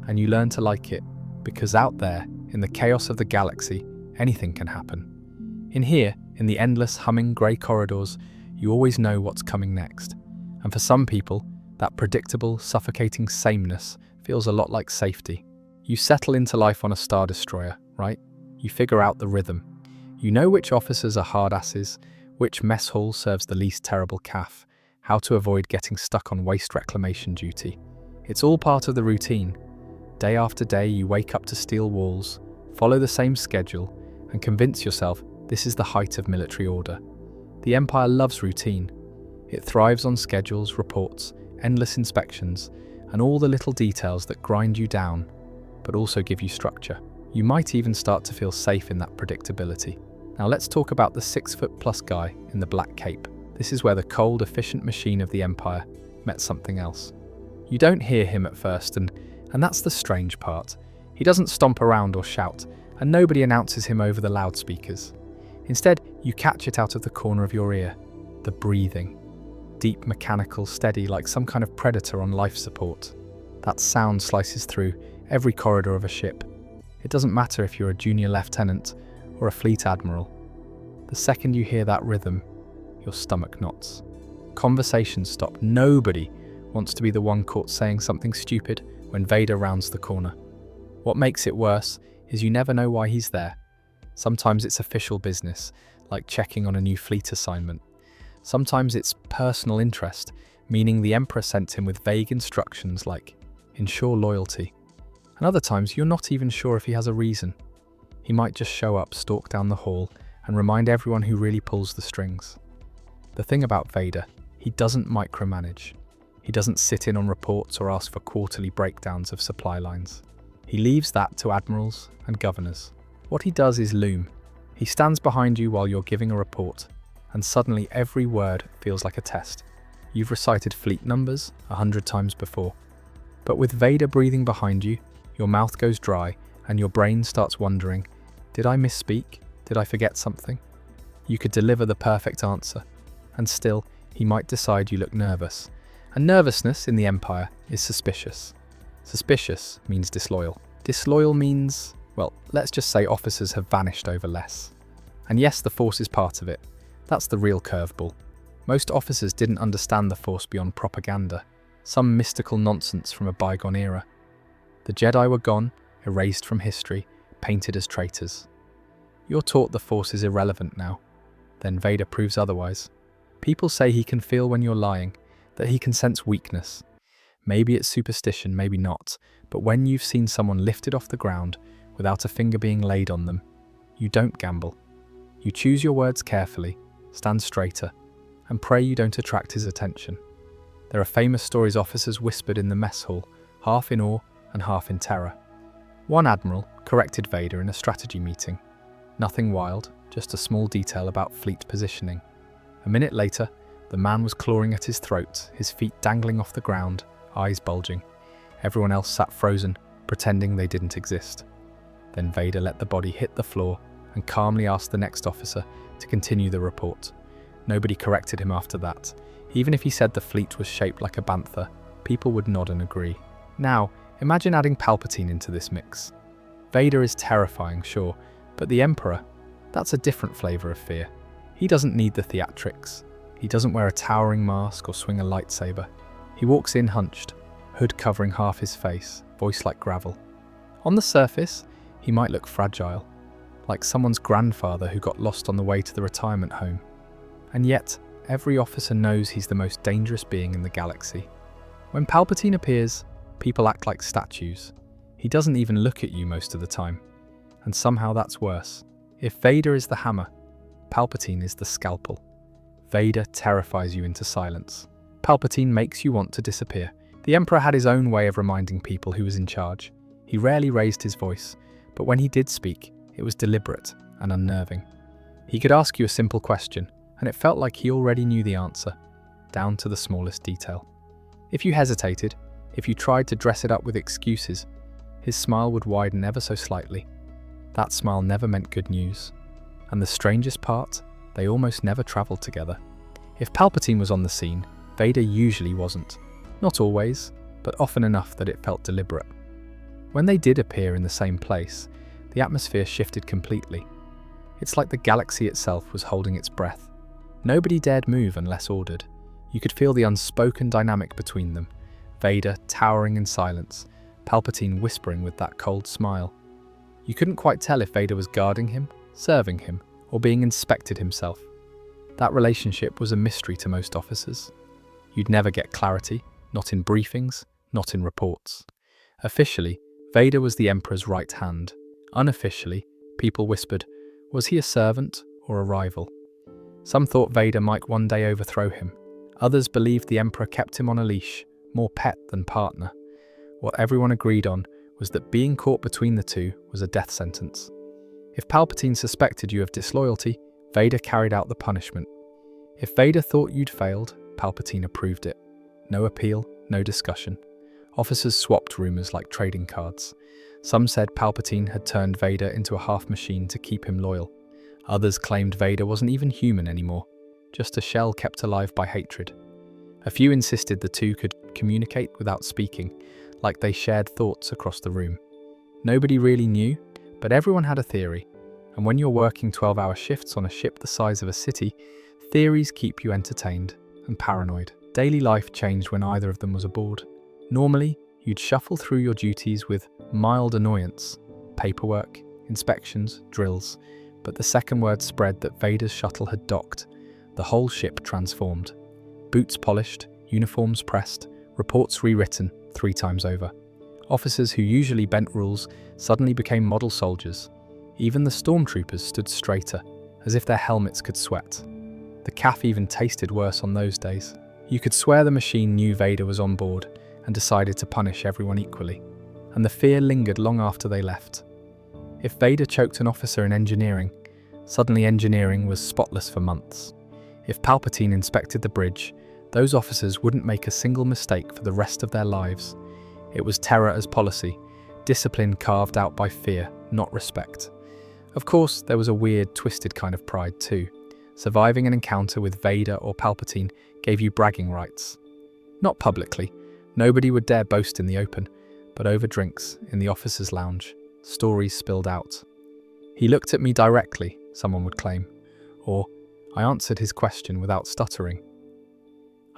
Speaker 1: And you learn to like it, because out there, in the chaos of the galaxy, anything can happen. In here, in the endless humming grey corridors, you always know what's coming next. And for some people, that predictable, suffocating sameness feels a lot like safety. You settle into life on a Star Destroyer, right? You figure out the rhythm. You know which officers are hard asses, which mess hall serves the least terrible caf, how to avoid getting stuck on waste reclamation duty. It's all part of the routine. Day after day you wake up to steel walls, follow the same schedule, and convince yourself this is the height of military order. The Empire loves routine. It thrives on schedules, reports, endless inspections, and all the little details that grind you down, but also give you structure. You might even start to feel safe in that predictability. Now let's talk about the 6-foot-plus guy in the black cape. This is where the cold, efficient machine of the Empire met something else. You don't hear him at first, and that's the strange part. He doesn't stomp around or shout, and nobody announces him over the loudspeakers. Instead, you catch it out of the corner of your ear. The breathing. Deep, mechanical, steady, like some kind of predator on life support. That sound slices through every corridor of a ship. It doesn't matter if you're a junior lieutenant or a fleet admiral. The second you hear that rhythm, your stomach knots. Conversations stop. Nobody wants to be the one caught saying something stupid when Vader rounds the corner. What makes it worse is you never know why he's there. Sometimes it's official business, like checking on a new fleet assignment. Sometimes it's personal interest, meaning the Emperor sent him with vague instructions like, ensure loyalty. And other times you're not even sure if he has a reason. He might just show up, stalk down the hall, and remind everyone who really pulls the strings. The thing about Vader, he doesn't micromanage. He doesn't sit in on reports or ask for quarterly breakdowns of supply lines. He leaves that to admirals and governors. What he does is loom. He stands behind you while you're giving a report, and suddenly every word feels like a test. You've recited fleet numbers 100 times before. But with Vader breathing behind you, your mouth goes dry and your brain starts wondering, did I misspeak? Did I forget something? You could deliver the perfect answer, and still, he might decide you look nervous. And nervousness in the Empire is suspicious. Suspicious means disloyal. Disloyal means, well, let's just say officers have vanished over less. And yes, the Force is part of it. That's the real curveball. Most officers didn't understand the Force beyond propaganda, some mystical nonsense from a bygone era. The Jedi were gone, erased from history, painted as traitors. You're taught the Force is irrelevant now. Then Vader proves otherwise. People say he can feel when you're lying, that he can sense weakness. Maybe it's superstition, maybe not, but when you've seen someone lifted off the ground without a finger being laid on them, you don't gamble. You choose your words carefully, stand straighter, and pray you don't attract his attention. There are famous stories officers whispered in the mess hall, half in awe and half in terror. One admiral corrected Vader in a strategy meeting. Nothing wild, just a small detail about fleet positioning. A minute later, the man was clawing at his throat, his feet dangling off the ground, eyes bulging. Everyone else sat frozen, pretending they didn't exist. Then Vader let the body hit the floor and calmly asked the next officer to continue the report. Nobody corrected him after that. Even if he said the fleet was shaped like a bantha, people would nod and agree. Now, imagine adding Palpatine into this mix. Vader is terrifying, sure, but the Emperor, that's a different flavour of fear. He doesn't need the theatrics. He doesn't wear a towering mask or swing a lightsaber. He walks in hunched, hood covering half his face, voice like gravel. On the surface, he might look fragile, like someone's grandfather who got lost on the way to the retirement home. And yet, every officer knows he's the most dangerous being in the galaxy. When Palpatine appears, people act like statues. He doesn't even look at you most of the time. And somehow that's worse. If Vader is the hammer, Palpatine is the scalpel. Vader terrifies you into silence. Palpatine makes you want to disappear. The Emperor had his own way of reminding people who was in charge. He rarely raised his voice, but when he did speak, it was deliberate and unnerving. He could ask you a simple question, and it felt like he already knew the answer, down to the smallest detail. If you hesitated, if you tried to dress it up with excuses, his smile would widen ever so slightly. That smile never meant good news. And the strangest part, they almost never travelled together. If Palpatine was on the scene, Vader usually wasn't. Not always, but often enough that it felt deliberate. When they did appear in the same place, the atmosphere shifted completely. It's like the galaxy itself was holding its breath. Nobody dared move unless ordered. You could feel the unspoken dynamic between them. Vader towering in silence, Palpatine whispering with that cold smile. You couldn't quite tell if Vader was guarding him, serving him, or being inspected himself. That relationship was a mystery to most officers. You'd never get clarity, not in briefings, not in reports. Officially, Vader was the Emperor's right hand. Unofficially, people whispered, was he a servant or a rival? Some thought Vader might one day overthrow him. Others believed the Emperor kept him on a leash, more pet than partner. What everyone agreed on was that being caught between the two was a death sentence. If Palpatine suspected you of disloyalty, Vader carried out the punishment. If Vader thought you'd failed, Palpatine approved it. No appeal, no discussion. Officers swapped rumors like trading cards. Some said Palpatine had turned Vader into a half-machine to keep him loyal. Others claimed Vader wasn't even human anymore, just a shell kept alive by hatred. A few insisted the two could communicate without speaking, like they shared thoughts across the room. Nobody really knew, but everyone had a theory. And when you're working 12-hour shifts on a ship the size of a city, theories keep you entertained and paranoid. Daily life changed when either of them was aboard. Normally, you'd shuffle through your duties with mild annoyance, paperwork, inspections, drills, but the second word spread that Vader's shuttle had docked, the whole ship transformed. Boots polished, uniforms pressed, reports rewritten 3 times over. Officers who usually bent rules suddenly became model soldiers. Even the Stormtroopers stood straighter, as if their helmets could sweat. The calf even tasted worse on those days. You could swear the machine knew Vader was on board and decided to punish everyone equally. And the fear lingered long after they left. If Vader choked an officer in engineering, suddenly engineering was spotless for months. If Palpatine inspected the bridge, those officers wouldn't make a single mistake for the rest of their lives. It was terror as policy, discipline carved out by fear, not respect. Of course, there was a weird, twisted kind of pride too. Surviving an encounter with Vader or Palpatine gave you bragging rights. Not publicly, nobody would dare boast in the open, but over drinks, in the officers' lounge, stories spilled out. He looked at me directly, someone would claim, or I answered his question without stuttering.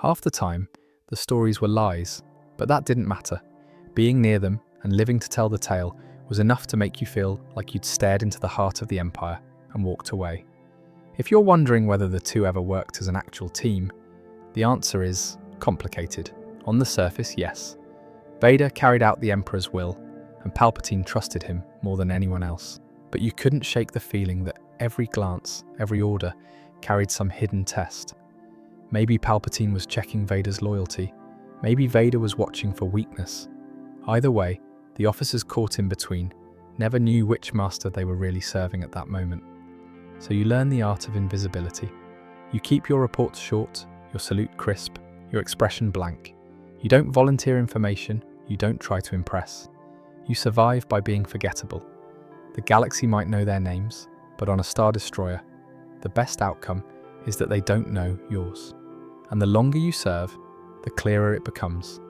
Speaker 1: Half the time, the stories were lies, but that didn't matter. Being near them and living to tell the tale was enough to make you feel like you'd stared into the heart of the Empire and walked away. If you're wondering whether the two ever worked as an actual team, the answer is complicated. On the surface, yes. Vader carried out the Emperor's will, and Palpatine trusted him more than anyone else. But you couldn't shake the feeling that every glance, every order, carried some hidden test. Maybe Palpatine was checking Vader's loyalty. Maybe Vader was watching for weakness. Either way, the officers caught in between never knew which master they were really serving at that moment. So you learn the art of invisibility. You keep your reports short, your salute crisp, your expression blank. You don't volunteer information, you don't try to impress. You survive by being forgettable. The galaxy might know their names, but on a Star Destroyer, the best outcome is that they don't know yours. And the longer you serve, the clearer it becomes.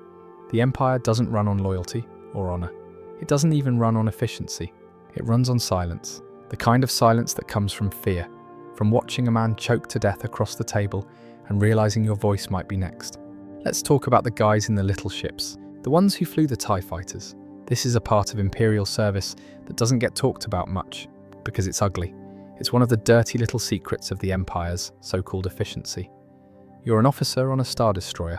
Speaker 1: The Empire doesn't run on loyalty or honor. It doesn't even run on efficiency. It runs on silence. The kind of silence that comes from fear, from watching a man choke to death across the table and realizing your voice might be next. Let's talk about the guys in the little ships, the ones who flew the TIE fighters. This is a part of Imperial service that doesn't get talked about much. because it's ugly. It's one of the dirty little secrets of the Empire's so-called efficiency. You're an officer on a Star Destroyer.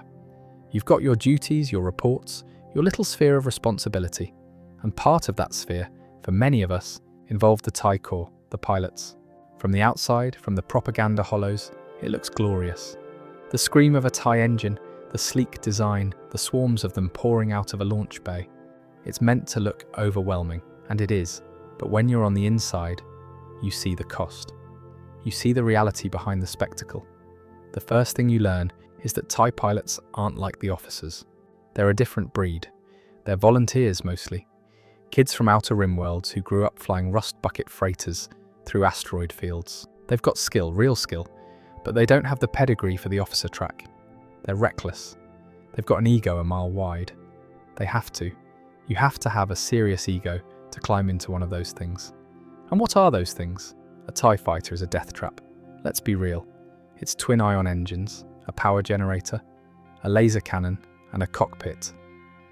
Speaker 1: You've got your duties, your reports, your little sphere of responsibility. And part of that sphere, for many of us, involved the TIE Corps, the pilots. From the outside, from the propaganda hollows, it looks glorious. The scream of a TIE engine, the sleek design, the swarms of them pouring out of a launch bay. It's meant to look overwhelming, and it is. But when you're on the inside, you see the cost. You see the reality behind the spectacle. The first thing you learn is that TIE pilots aren't like the officers. They're a different breed. They're volunteers mostly. Kids from outer rim worlds who grew up flying rust bucket freighters through asteroid fields. They've got skill, real skill, but they don't have the pedigree for the officer track. They're reckless. They've got an ego a mile wide. They have to. You have to have a serious ego to climb into one of those things. And what are those things? A TIE fighter is a death trap. Let's be real. It's twin ion engines, a power generator, a laser cannon, and a cockpit.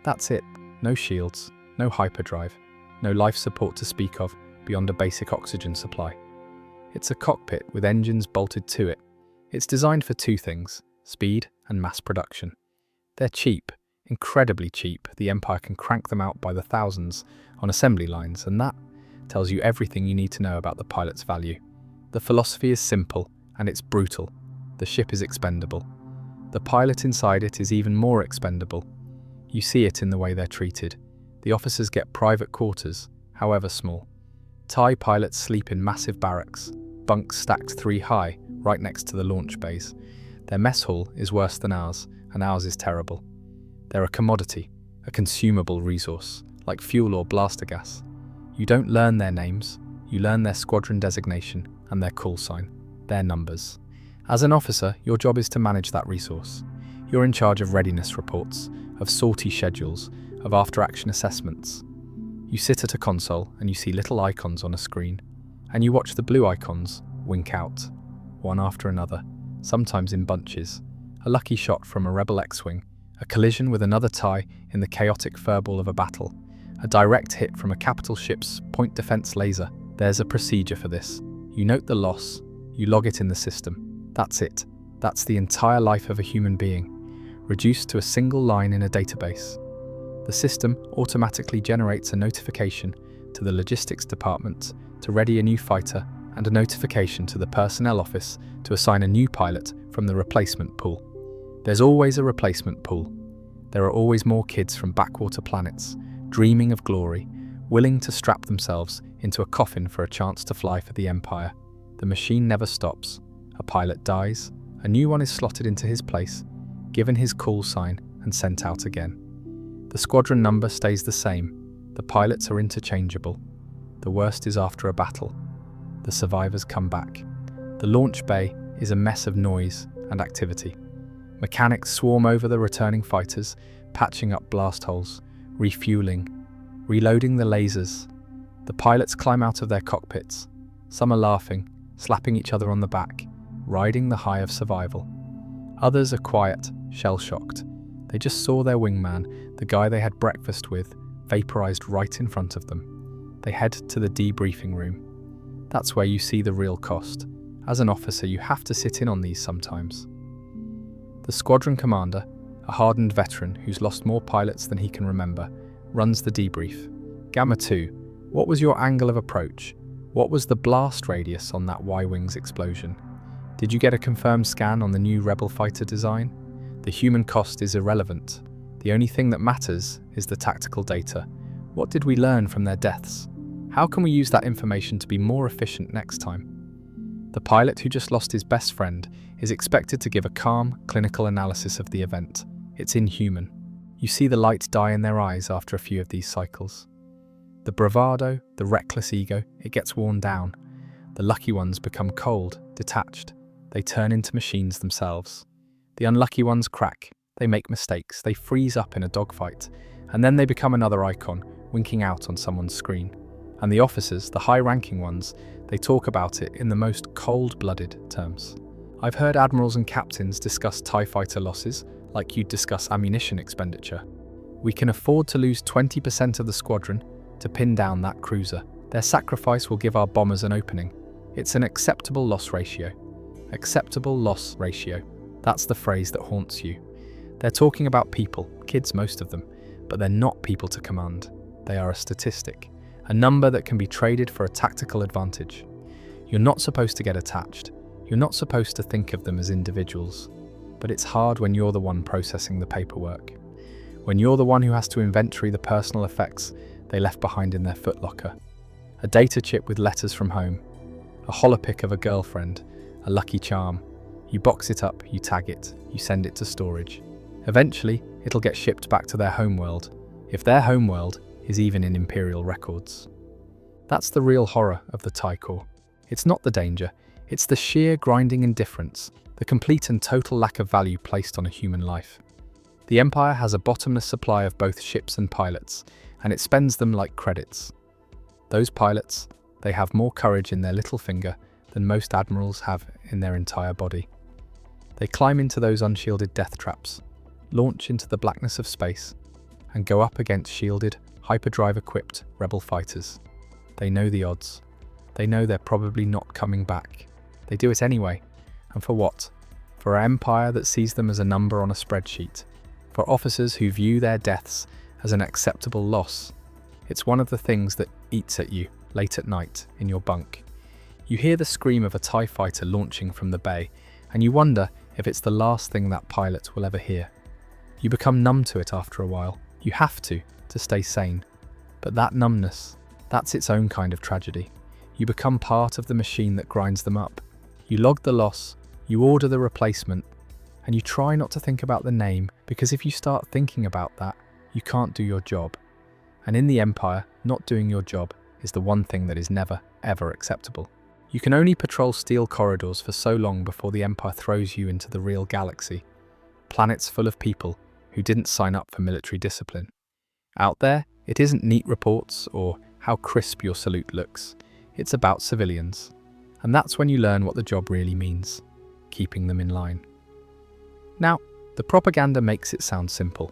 Speaker 1: That's it. No shields, no hyperdrive, no life support to speak of beyond a basic oxygen supply. It's a cockpit with engines bolted to it. It's designed for two things, speed and mass production. They're cheap, incredibly cheap. The Empire can crank them out by the thousands on assembly lines, and that tells you everything you need to know about the pilot's value. The philosophy is simple, and it's brutal. The ship is expendable. The pilot inside it is even more expendable. You see it in the way they're treated. The officers get private quarters, however small. TIE pilots sleep in massive barracks, bunks stacked 3 high, right next to the launch bays. Their mess hall is worse than ours, and ours is terrible. They're a commodity, a consumable resource, like fuel or blaster gas. You don't learn their names, you learn their squadron designation and their call sign, their numbers. As an officer, your job is to manage that resource. You're in charge of readiness reports, of sortie schedules, of after-action assessments. You sit at a console and you see little icons on a screen, and you watch the blue icons wink out, one after another, sometimes in bunches. A lucky shot from a Rebel X-Wing, a collision with another TIE in the chaotic furball of a battle, a direct hit from a capital ship's point defense laser. There's a procedure for this. You note the loss, you log it in the system. That's it. That's the entire life of a human being, reduced to a single line in a database. The system automatically generates a notification to the logistics department to ready a new fighter and a notification to the personnel office to assign a new pilot from the replacement pool. There's always a replacement pool. There are always more kids from backwater planets, dreaming of glory, willing to strap themselves into a coffin for a chance to fly for the Empire. The machine never stops. A pilot dies, a new one is slotted into his place, given his call sign and sent out again. The squadron number stays the same. The pilots are interchangeable. The worst is after a battle. The survivors come back. The launch bay is a mess of noise and activity. Mechanics swarm over the returning fighters, patching up blast holes, refueling, reloading the lasers. The pilots climb out of their cockpits. Some are laughing, slapping each other on the back, riding the high of survival. Others are quiet, shell-shocked. They just saw their wingman, the guy they had breakfast with, vaporized right in front of them. They head to the debriefing room. That's where you see the real cost. As an officer, you have to sit in on these sometimes. The squadron commander, a hardened veteran who's lost more pilots than he can remember, runs the debrief. Gamma 2, what was your angle of approach? What was the blast radius on that Y-Wings explosion? Did you get a confirmed scan on the new Rebel fighter design? The human cost is irrelevant. The only thing that matters is the tactical data. What did we learn from their deaths? How can we use that information to be more efficient next time? The pilot who just lost his best friend is expected to give a calm, clinical analysis of the event. It's inhuman. You see the light die in their eyes after a few of these cycles. The bravado, the reckless ego, it gets worn down. The lucky ones become cold, detached. They turn into machines themselves. The unlucky ones crack. They make mistakes. They freeze up in a dogfight. And then they become another icon, winking out on someone's screen. And the officers, the high-ranking ones, they talk about it in the most cold-blooded terms. I've heard admirals and captains discuss TIE fighter losses like you'd discuss ammunition expenditure. We can afford to lose 20% of the squadron to pin down that cruiser. Their sacrifice will give our bombers an opening. It's an acceptable loss ratio. Acceptable loss ratio. That's the phrase that haunts you. They're talking about people, kids most of them, but they're not people to command. They are a statistic, a number that can be traded for a tactical advantage. You're not supposed to get attached. You're not supposed to think of them as individuals. But it's hard when you're the one processing the paperwork. When you're the one who has to inventory the personal effects they left behind in their footlocker. A data chip with letters from home. A holopic of a girlfriend. A lucky charm. You box it up, you tag it, you send it to storage. Eventually, it'll get shipped back to their homeworld, if their homeworld is even in Imperial records. That's the real horror of the TIE Corps. It's not the danger, it's the sheer grinding indifference, the complete and total lack of value placed on a human life. The Empire has a bottomless supply of both ships and pilots, and it spends them like credits. Those pilots, they have more courage in their little finger than most admirals have in their entire body. They climb into those unshielded death traps, launch into the blackness of space, and go up against shielded, hyperdrive-equipped rebel fighters. They know the odds. They know they're probably not coming back. They do it anyway. And for what? For an empire that sees them as a number on a spreadsheet. For officers who view their deaths as an acceptable loss. It's one of the things that eats at you late at night in your bunk. You hear the scream of a TIE fighter launching from the bay, and you wonder if it's the last thing that pilot will ever hear. You become numb to it after a while. You have to stay sane. But that numbness, that's its own kind of tragedy. You become part of the machine that grinds them up. You log the loss, you order the replacement, and you try not to think about the name, because if you start thinking about that, you can't do your job. And in the Empire, not doing your job is the one thing that is never, ever acceptable. You can only patrol steel corridors for so long before the Empire throws you into the real galaxy. Planets full of people who didn't sign up for military discipline. Out there, it isn't neat reports or how crisp your salute looks. It's about civilians. And that's when you learn what the job really means, keeping them in line. Now, the propaganda makes it sound simple.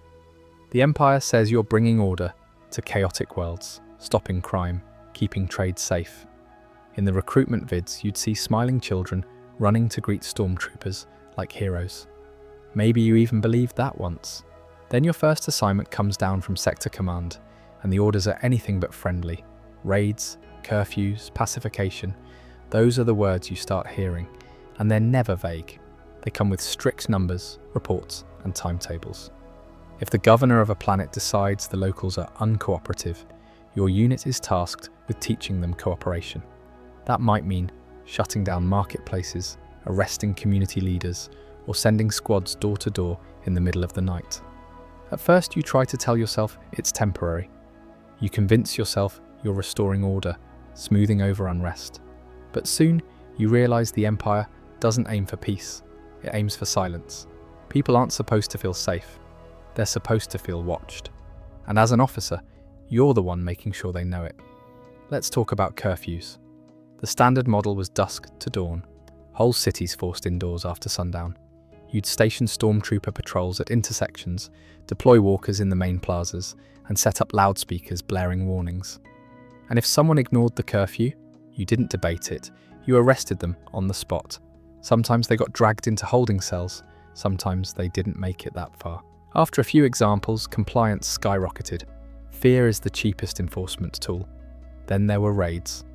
Speaker 1: The Empire says you're bringing order to chaotic worlds, stopping crime, keeping trade safe. In the recruitment vids, you'd see smiling children running to greet Stormtroopers like heroes. Maybe you even believed that once. Then your first assignment comes down from Sector Command, and the orders are anything but friendly. Raids, curfews, pacification, those are the words you start hearing, and they're never vague. They come with strict numbers, reports, and timetables. If the governor of a planet decides the locals are uncooperative, your unit is tasked with teaching them cooperation. That might mean shutting down marketplaces, arresting community leaders, or sending squads door to door in the middle of the night. At first, you try to tell yourself it's temporary. You convince yourself you're restoring order, smoothing over unrest. But soon, you realize the Empire doesn't aim for peace. It aims for silence. People aren't supposed to feel safe. They're supposed to feel watched. And as an officer, you're the one making sure they know it. Let's talk about curfews. The standard model was dusk to dawn. Whole cities forced indoors after sundown. You'd station stormtrooper patrols at intersections, deploy walkers in the main plazas, and set up loudspeakers blaring warnings. And if someone ignored the curfew, you didn't debate it, you arrested them on the spot. Sometimes they got dragged into holding cells, sometimes they didn't make it that far. After a few examples, compliance skyrocketed. Fear is the cheapest enforcement tool. Then there were raids.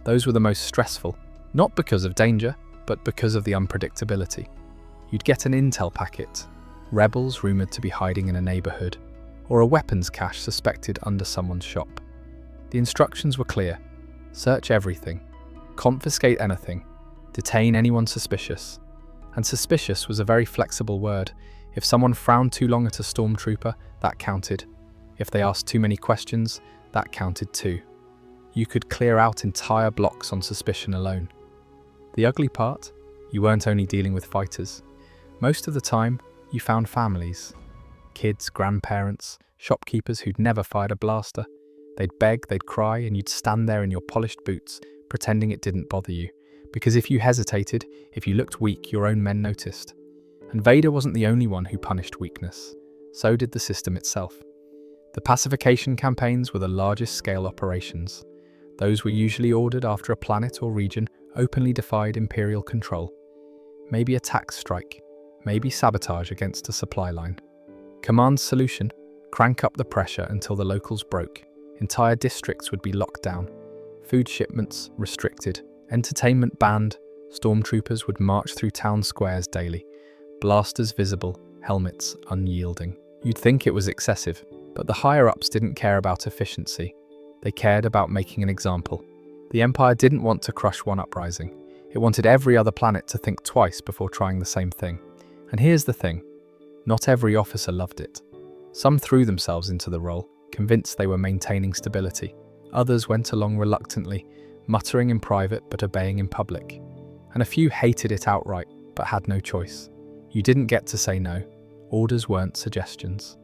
Speaker 1: Those were the most stressful, not because of danger, but because of the unpredictability. You'd get an intel packet, rebels rumoured to be hiding in a neighbourhood, or a weapons cache suspected under someone's shop. The instructions were clear. Search everything, confiscate anything, detain anyone suspicious. And suspicious was a very flexible word. If someone frowned too long at a stormtrooper, that counted. If they asked too many questions, that counted too. You could clear out entire blocks on suspicion alone. The ugly part? You weren't only dealing with fighters. Most of the time, you found families. Kids, grandparents, shopkeepers who'd never fired a blaster. They'd beg, they'd cry, and you'd stand there in your polished boots, pretending it didn't bother you. Because if you hesitated, if you looked weak, your own men noticed. And Vader wasn't the only one who punished weakness. So did the system itself. The pacification campaigns were the largest scale operations. Those were usually ordered after a planet or region openly defied Imperial control. Maybe a tax strike, maybe sabotage against a supply line. Command's solution? Crank up the pressure until the locals broke. Entire districts would be locked down. Food shipments restricted. Entertainment banned. Stormtroopers would march through town squares daily. Blasters visible, helmets unyielding. You'd think it was excessive, but the higher-ups didn't care about efficiency. They cared about making an example. The Empire didn't want to crush one uprising. It wanted every other planet to think twice before trying the same thing. And here's the thing. Not every officer loved it. Some threw themselves into the role, convinced they were maintaining stability. Others went along reluctantly, muttering in private but obeying in public. And a few hated it outright, but had no choice. You didn't get to say no. Orders weren't suggestions.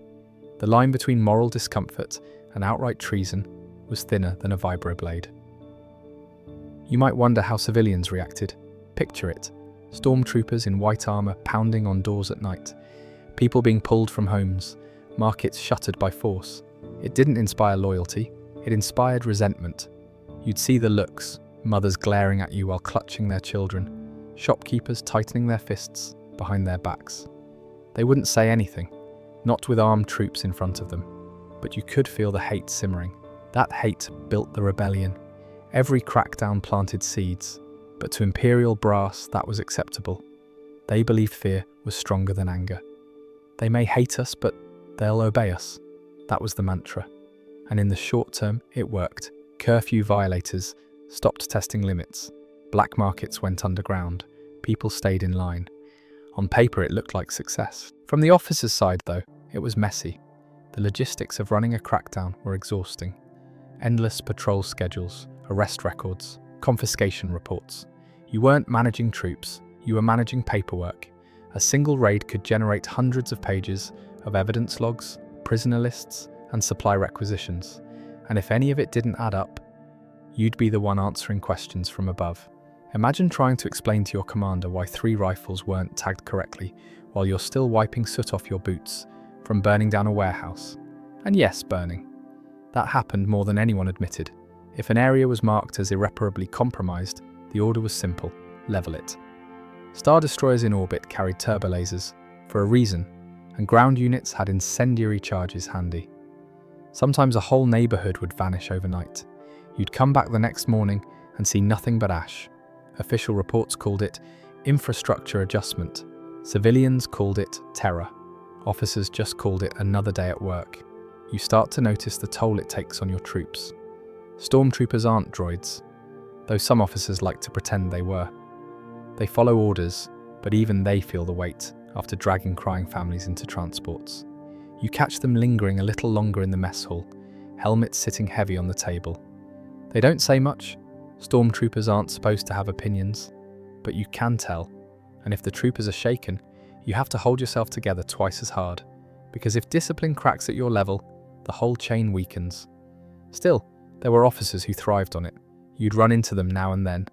Speaker 1: The line between moral discomfort and outright treason was thinner than a vibroblade. You might wonder how civilians reacted. Picture it. Stormtroopers in white armor pounding on doors at night. People being pulled from homes. Markets shuttered by force. It didn't inspire loyalty. It inspired resentment. You'd see the looks. Mothers glaring at you while clutching their children. Shopkeepers tightening their fists behind their backs. They wouldn't say anything. Not with armed troops in front of them. But you could feel the hate simmering. That hate built the rebellion. Every crackdown planted seeds, but to Imperial brass that was acceptable. They believed fear was stronger than anger. They may hate us, but they'll obey us. That was the mantra. And in the short term, it worked. Curfew violators stopped testing limits. Black markets went underground. People stayed in line. On paper, it looked like success. From the officers' side, though, it was messy. The logistics of running a crackdown were exhausting. Endless patrol schedules, arrest records, confiscation reports. You weren't managing troops, you were managing paperwork. A single raid could generate hundreds of pages of evidence logs, prisoner lists, and supply requisitions. And if any of it didn't add up, you'd be the one answering questions from above. Imagine trying to explain to your commander why 3 rifles weren't tagged correctly while you're still wiping soot off your boots from burning down a warehouse. And yes, burning. That happened more than anyone admitted. If an area was marked as irreparably compromised, the order was simple: level it. Star Destroyers in orbit carried turbolasers, for a reason, and ground units had incendiary charges handy. Sometimes a whole neighborhood would vanish overnight. You'd come back the next morning and see nothing but ash. Official reports called it infrastructure adjustment. Civilians called it terror. Officers just called it another day at work. You start to notice the toll it takes on your troops. Stormtroopers aren't droids, though some officers like to pretend they were. They follow orders, but even they feel the weight after dragging crying families into transports. You catch them lingering a little longer in the mess hall, helmets sitting heavy on the table. They don't say much. Stormtroopers aren't supposed to have opinions, but you can tell. And if the troopers are shaken, you have to hold yourself together twice as hard, because if discipline cracks at your level, the whole chain weakens. Still, there were officers who thrived on it. You'd run into them now and then.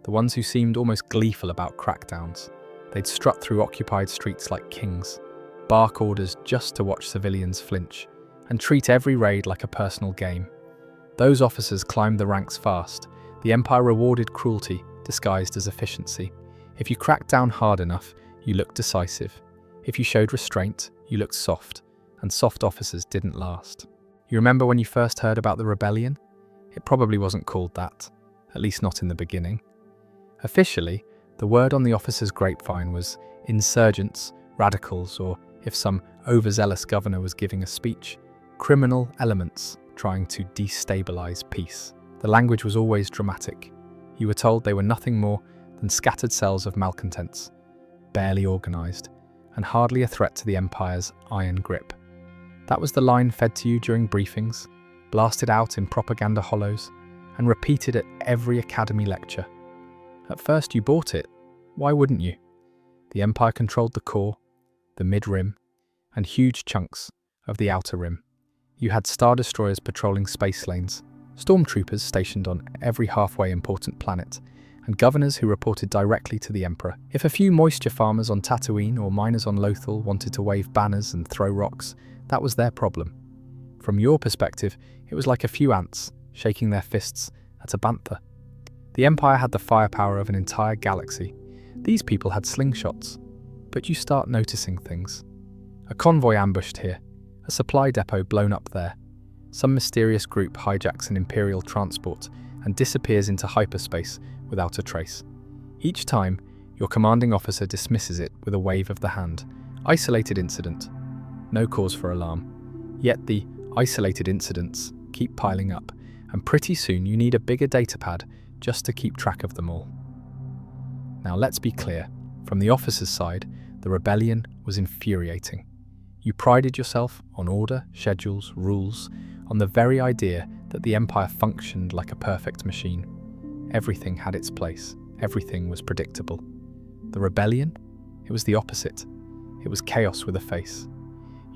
Speaker 1: The ones who seemed almost gleeful about crackdowns. They'd strut through occupied streets like kings, bark orders just to watch civilians flinch, and treat every raid like a personal game. Those officers climbed the ranks fast. The Empire rewarded cruelty, disguised as efficiency. If you cracked down hard enough, you looked decisive. If you showed restraint, you looked soft, and soft officers didn't last. You remember when you first heard about the rebellion? It probably wasn't called that, at least not in the beginning. Officially, the word on the officers' grapevine was insurgents, radicals, or, if some overzealous governor was giving a speech, criminal elements trying to destabilize peace. The language was always dramatic. You were told they were nothing more than scattered cells of malcontents, barely organized, and hardly a threat to the Empire's iron grip. That was the line fed to you during briefings, blasted out in propaganda hollows, and repeated at every academy lecture. At first you bought it. Why wouldn't you? The Empire controlled the core, the mid-rim, and huge chunks of the outer rim. You had Star Destroyers patrolling space lanes, Stormtroopers stationed on every halfway important planet, and governors who reported directly to the Emperor. If a few moisture farmers on Tatooine or miners on Lothal wanted to wave banners and throw rocks, that was their problem. From your perspective, it was like a few ants shaking their fists at a bantha. The Empire had the firepower of an entire galaxy. These people had slingshots. But you start noticing things. A convoy ambushed here, a supply depot blown up there. Some mysterious group hijacks an Imperial transport and disappears into hyperspace without a trace. Each time, your commanding officer dismisses it with a wave of the hand. Isolated incident. No cause for alarm. Yet the isolated incidents keep piling up, and pretty soon you need a bigger datapad just to keep track of them all. Now let's be clear, from the officer's side, the rebellion was infuriating. You prided yourself on order, schedules, rules, on the very idea that the Empire functioned like a perfect machine. Everything had its place. Everything was predictable. The rebellion? It was the opposite. It was chaos with a face.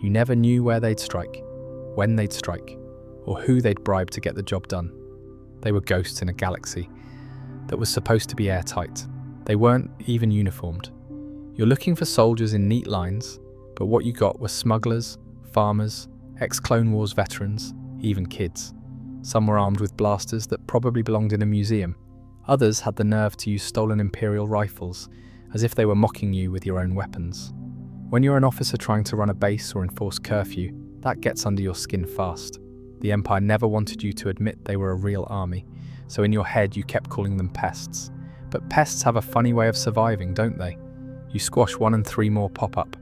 Speaker 1: You never knew where they'd strike, when they'd strike, or who they'd bribe to get the job done. They were ghosts in a galaxy that was supposed to be airtight. They weren't even uniformed. You're looking for soldiers in neat lines, but what you got were smugglers, farmers, ex-Clone Wars veterans, even kids. Some were armed with blasters that probably belonged in a museum. Others had the nerve to use stolen Imperial rifles, as if they were mocking you with your own weapons. When you're an officer trying to run a base or enforce curfew, that gets under your skin fast. The Empire never wanted you to admit they were a real army, so in your head you kept calling them pests. But pests have a funny way of surviving, don't they? You squash one and three more pop up.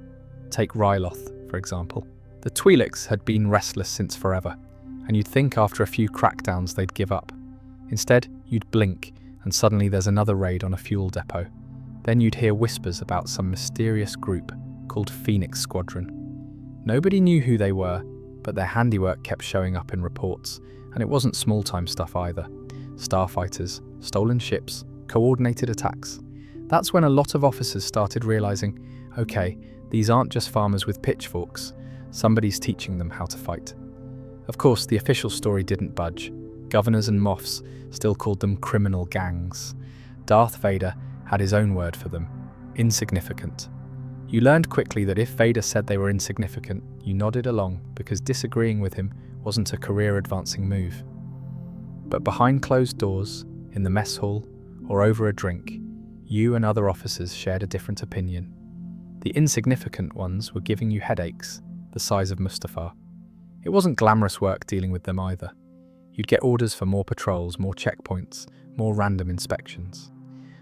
Speaker 1: Take Ryloth, for example. The Twi'leks had been restless since forever, and you'd think after a few crackdowns they'd give up. Instead, you'd blink, and suddenly there's another raid on a fuel depot. Then you'd hear whispers about some mysterious group called Phoenix Squadron. Nobody knew who they were, but their handiwork kept showing up in reports, and it wasn't small-time stuff either. Starfighters, stolen ships, coordinated attacks. That's when a lot of officers started realizing, okay, these aren't just farmers with pitchforks, somebody's teaching them how to fight. Of course, the official story didn't budge. Governors and moffs still called them criminal gangs. Darth Vader had his own word for them, insignificant. You learned quickly that if Vader said they were insignificant, you nodded along because disagreeing with him wasn't a career-advancing move. But behind closed doors, in the mess hall, or over a drink, you and other officers shared a different opinion. The insignificant ones were giving you headaches, the size of Mustafar. It wasn't glamorous work dealing with them either. You'd get orders for more patrols, more checkpoints, more random inspections.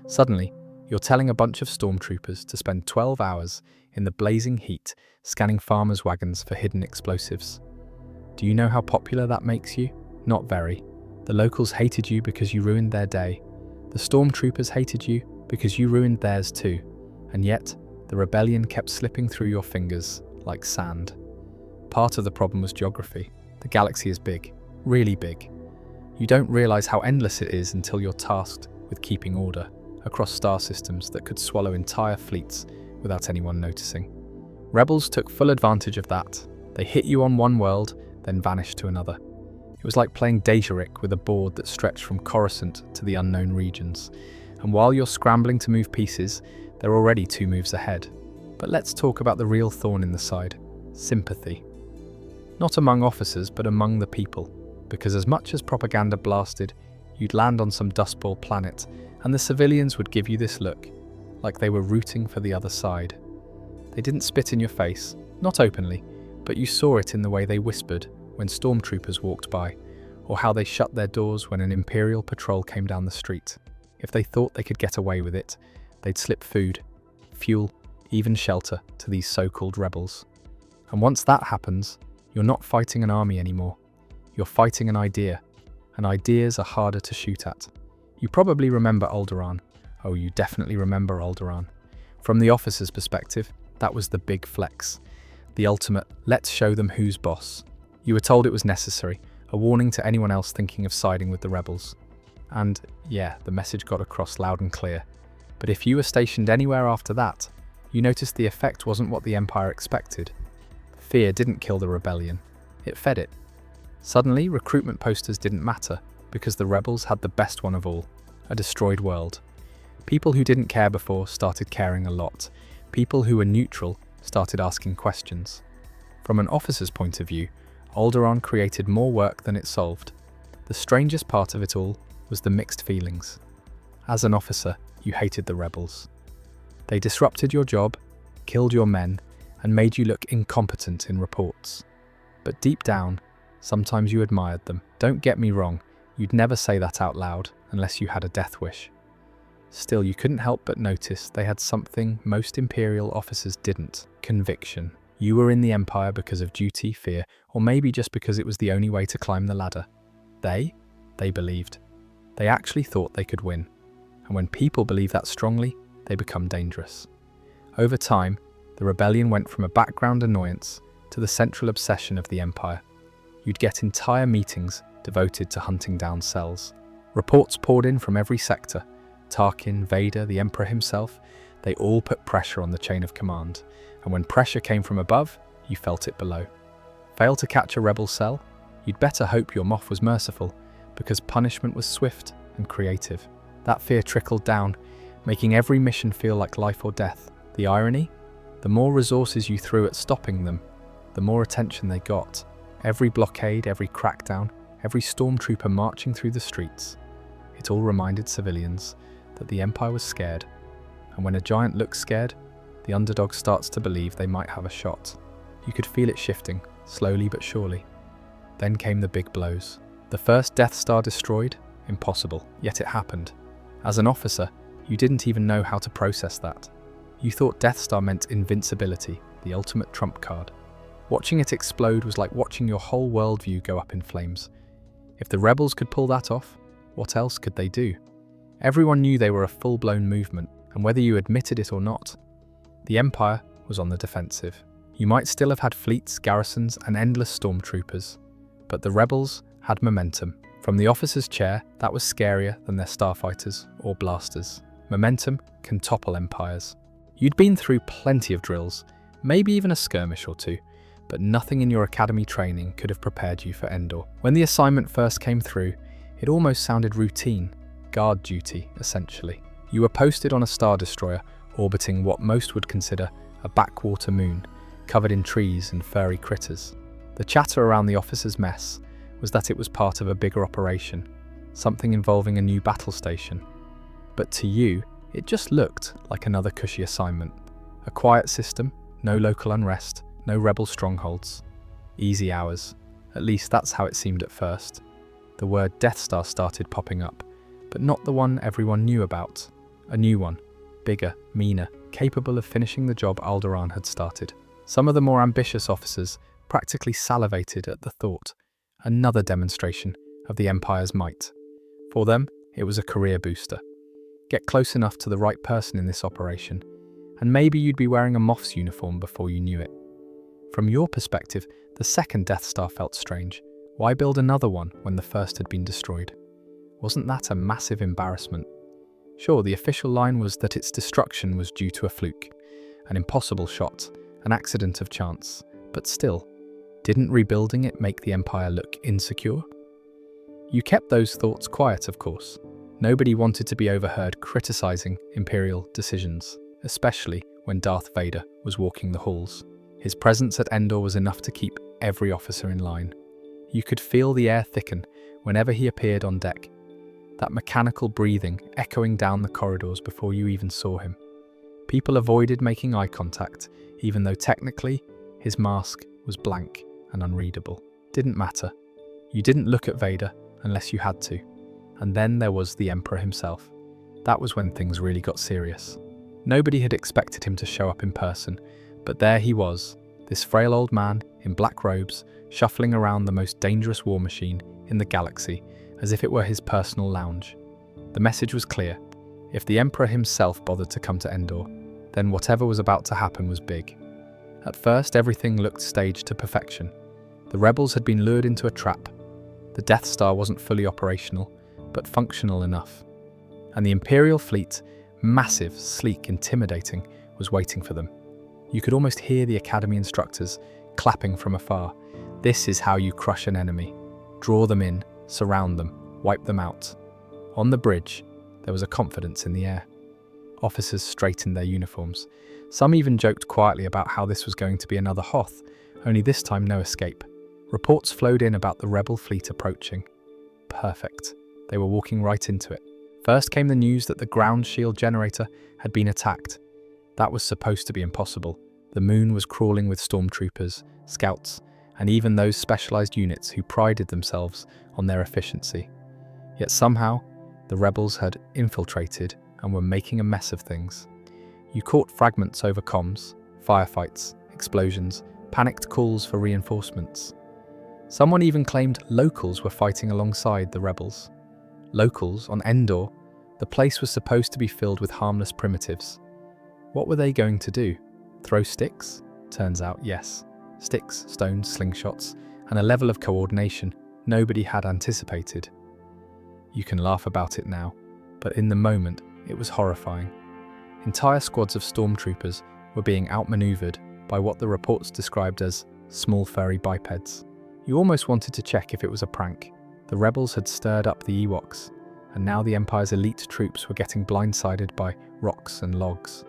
Speaker 1: Suddenly, you're telling a bunch of Stormtroopers to spend 12 hours in the blazing heat scanning farmers' wagons for hidden explosives. Do you know how popular that makes you? Not very. The locals hated you because you ruined their day. The Stormtroopers hated you because you ruined theirs too. And yet, the rebellion kept slipping through your fingers like sand. Part of the problem was geography. The galaxy is big, really big. You don't realize how endless it is until you're tasked with keeping order across star systems that could swallow entire fleets without anyone noticing. Rebels took full advantage of that. They hit you on one world, then vanished to another. It was like playing Dejarik with a board that stretched from Coruscant to the unknown regions. And while you're scrambling to move pieces, they're already 2 moves ahead. But let's talk about the real thorn in the side: sympathy. Not among officers, but among the people. Because as much as propaganda blasted, you'd land on some Dust Bowl planet, and the civilians would give you this look, like they were rooting for the other side. They didn't spit in your face, not openly, but you saw it in the way they whispered when Stormtroopers walked by, or how they shut their doors when an Imperial patrol came down the street. If they thought they could get away with it, they'd slip food, fuel, even shelter to these so-called rebels. And once that happens, you're not fighting an army anymore. You're fighting an idea, and ideas are harder to shoot at. You probably remember Alderaan. Oh, you definitely remember Alderaan. From the officer's perspective, that was the big flex. The ultimate, let's show them who's boss. You were told it was necessary, a warning to anyone else thinking of siding with the rebels. And yeah, the message got across loud and clear. But if you were stationed anywhere after that, you noticed the effect wasn't what the Empire expected. Fear didn't kill the rebellion. It fed it. Suddenly, recruitment posters didn't matter, because the rebels had the best one of all, a destroyed world. People who didn't care before started caring a lot. People who were neutral started asking questions. From an officer's point of view, Alderaan created more work than it solved. The strangest part of it all was the mixed feelings. As an officer, you hated the rebels. They disrupted your job, killed your men, and made you look incompetent in reports. But deep down, sometimes you admired them. Don't get me wrong, you'd never say that out loud unless you had a death wish. Still, you couldn't help but notice they had something most Imperial officers didn't: conviction. You were in the Empire because of duty, fear, or maybe just because it was the only way to climb the ladder. They believed. They actually thought they could win. And when people believe that strongly, they become dangerous. Over time, the rebellion went from a background annoyance to the central obsession of the Empire. You'd get entire meetings devoted to hunting down cells. Reports poured in from every sector. Tarkin, Vader, the Emperor himself, they all put pressure on the chain of command. And when pressure came from above, you felt it below. Fail to catch a rebel cell? You'd better hope your Moff was merciful, because punishment was swift and creative. That fear trickled down, making every mission feel like life or death. The irony? The more resources you threw at stopping them, the more attention they got. Every blockade, every crackdown, every stormtrooper marching through the streets. It all reminded civilians that the Empire was scared. And when a giant looks scared, the underdog starts to believe they might have a shot. You could feel it shifting, slowly but surely. Then came the big blows. The first Death Star destroyed? Impossible, yet it happened. As an officer, you didn't even know how to process that. You thought Death Star meant invincibility, the ultimate trump card. Watching it explode was like watching your whole worldview go up in flames. If the rebels could pull that off, what else could they do? Everyone knew they were a full-blown movement, and whether you admitted it or not, the Empire was on the defensive. You might still have had fleets, garrisons, and endless stormtroopers, but the rebels had momentum. From the officer's chair, that was scarier than their starfighters or blasters. Momentum can topple empires. You'd been through plenty of drills, maybe even a skirmish or two, but nothing in your academy training could have prepared you for Endor. When the assignment first came through, it almost sounded routine, guard duty, essentially. You were posted on a Star Destroyer orbiting what most would consider a backwater moon, covered in trees and furry critters. The chatter around the officer's mess was that it was part of a bigger operation, something involving a new battle station. But to you, it just looked like another cushy assignment. A quiet system, no local unrest, no rebel strongholds. Easy hours. At least that's how it seemed at first. The word Death Star started popping up, but not the one everyone knew about. A new one, bigger, meaner, capable of finishing the job Alderaan had started. Some of the more ambitious officers practically salivated at the thought. Another demonstration of the Empire's might. For them, it was a career booster. Get close enough to the right person in this operation, and maybe you'd be wearing a Moff's uniform before you knew it. From your perspective, the second Death Star felt strange. Why build another one when the first had been destroyed? Wasn't that a massive embarrassment? Sure, the official line was that its destruction was due to a fluke, an impossible shot, an accident of chance, but still, didn't rebuilding it make the Empire look insecure? You kept those thoughts quiet, of course. Nobody wanted to be overheard criticizing Imperial decisions, especially when Darth Vader was walking the halls. His presence at Endor was enough to keep every officer in line. You could feel the air thicken whenever he appeared on deck, that mechanical breathing echoing down the corridors before you even saw him. People avoided making eye contact, even though technically his mask was blank and unreadable. Didn't matter. You didn't look at Vader unless you had to. And then there was the Emperor himself. That was when things really got serious. Nobody had expected him to show up in person, but there he was, this frail old man in black robes, shuffling around the most dangerous war machine in the galaxy, as if it were his personal lounge. The message was clear. If the Emperor himself bothered to come to Endor, then whatever was about to happen was big. At first, everything looked staged to perfection. The rebels had been lured into a trap. The Death Star wasn't fully operational, but functional enough. And the Imperial fleet, massive, sleek, intimidating, was waiting for them. You could almost hear the Academy instructors clapping from afar. This is how you crush an enemy. Draw them in, surround them, wipe them out. On the bridge, there was a confidence in the air. Officers straightened their uniforms. Some even joked quietly about how this was going to be another Hoth, only this time no escape. Reports flowed in about the rebel fleet approaching. Perfect. They were walking right into it. First came the news that the ground shield generator had been attacked. That was supposed to be impossible. The moon was crawling with stormtroopers, scouts, and even those specialized units who prided themselves on their efficiency. Yet somehow, the rebels had infiltrated and were making a mess of things. You caught fragments over comms, firefights, explosions, panicked calls for reinforcements. Someone even claimed locals were fighting alongside the rebels. Locals on Endor, the place was supposed to be filled with harmless primitives. What were they going to do? Throw sticks? Turns out, yes. Sticks, stones, slingshots, and a level of coordination nobody had anticipated. You can laugh about it now, but in the moment, it was horrifying. Entire squads of stormtroopers were being outmaneuvered by what the reports described as small furry bipeds. You almost wanted to check if it was a prank. The rebels had stirred up the Ewoks, and now the Empire's elite troops were getting blindsided by rocks and logs.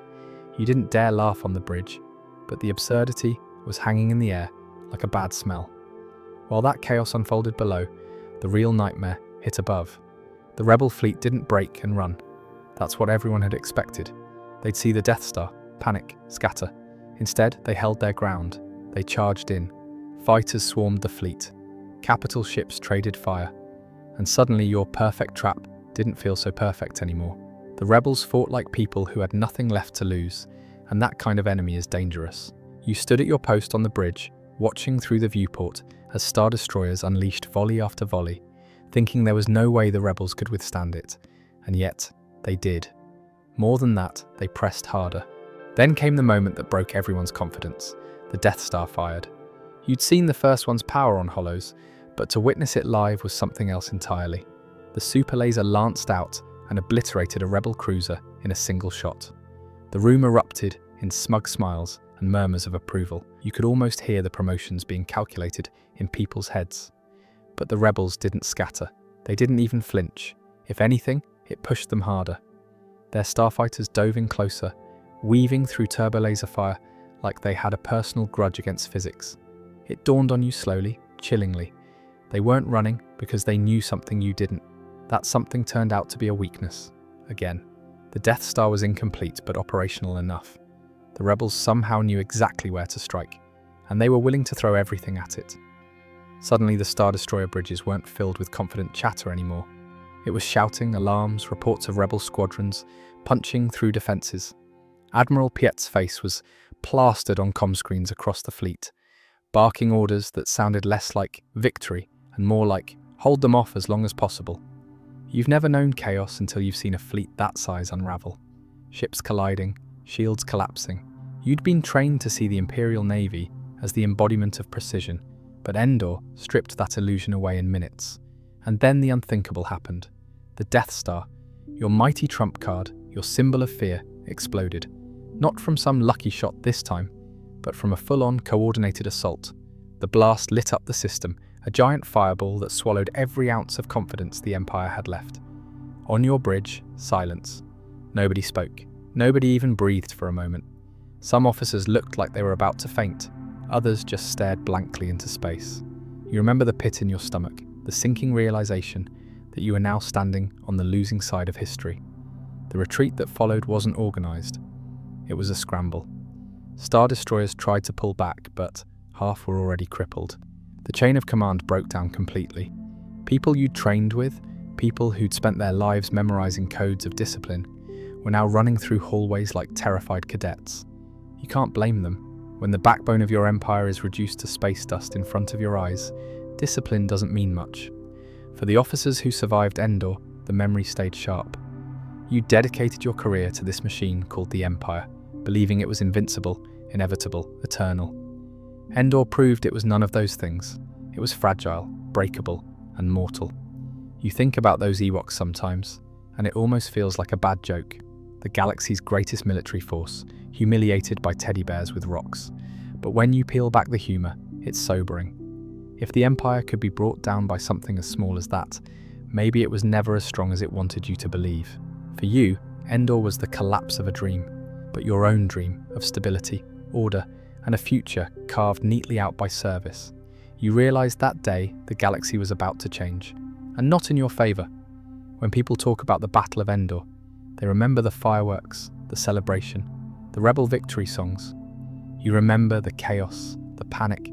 Speaker 1: You didn't dare laugh on the bridge, but the absurdity was hanging in the air like a bad smell. While that chaos unfolded below, the real nightmare hit above. The rebel fleet didn't break and run. That's what everyone had expected. They'd see the Death Star, panic, scatter. Instead, they held their ground. They charged in. Fighters swarmed the fleet. Capital ships traded fire. And suddenly your perfect trap didn't feel so perfect anymore. The rebels fought like people who had nothing left to lose, and that kind of enemy is dangerous. You stood at your post on the bridge, watching through the viewport as Star Destroyers unleashed volley after volley, thinking there was no way the rebels could withstand it. And yet, they did. More than that, they pressed harder. Then came the moment that broke everyone's confidence. The Death Star fired. You'd seen the first one's power on Hollows, but to witness it live was something else entirely. The super laser lanced out and obliterated a rebel cruiser in a single shot. The room erupted in smug smiles and murmurs of approval. You could almost hear the promotions being calculated in people's heads. But the rebels didn't scatter. They didn't even flinch. If anything, it pushed them harder. Their starfighters dove in closer, weaving through turbolaser fire like they had a personal grudge against physics. It dawned on you slowly, chillingly. They weren't running because they knew something you didn't. That something turned out to be a weakness. Again, the Death Star was incomplete but operational enough. The rebels somehow knew exactly where to strike, and they were willing to throw everything at it. Suddenly the Star Destroyer bridges weren't filled with confident chatter anymore. It was shouting, alarms, reports of rebel squadrons, punching through defences. Admiral Piet's face was plastered on comm screens across the fleet, barking orders that sounded less like victory and more like hold them off as long as possible. You've never known chaos until you've seen a fleet that size unravel. Ships colliding, shields collapsing. You'd been trained to see the Imperial Navy as the embodiment of precision, but Endor stripped that illusion away in minutes. And then the unthinkable happened. The Death Star, your mighty trump card, your symbol of fear, exploded. Not from some lucky shot this time, but from a full-on coordinated assault. The blast lit up the system, a giant fireball that swallowed every ounce of confidence the Empire had left. On your bridge, silence. Nobody spoke. Nobody even breathed for a moment. Some officers looked like they were about to faint. Others just stared blankly into space. You remember the pit in your stomach, the sinking realization that you were now standing on the losing side of history. The retreat that followed wasn't organized. It was a scramble. Star Destroyers tried to pull back, but half were already crippled. The chain of command broke down completely. People you'd trained with, people who'd spent their lives memorizing codes of discipline, were now running through hallways like terrified cadets. You can't blame them. When the backbone of your empire is reduced to space dust in front of your eyes, discipline doesn't mean much. For the officers who survived Endor, the memory stayed sharp. You dedicated your career to this machine called the Empire, believing it was invincible, inevitable, eternal. Endor proved it was none of those things. It was fragile, breakable, and mortal. You think about those Ewoks sometimes, and it almost feels like a bad joke. The galaxy's greatest military force, humiliated by teddy bears with rocks. But when you peel back the humour, it's sobering. If the Empire could be brought down by something as small as that, maybe it was never as strong as it wanted you to believe. For you, Endor was the collapse of a dream, but your own dream of stability, order, and a future carved neatly out by service. You realised that day the galaxy was about to change, and not in your favour. When people talk about the Battle of Endor, they remember the fireworks, the celebration, the rebel victory songs. You remember the chaos, the panic,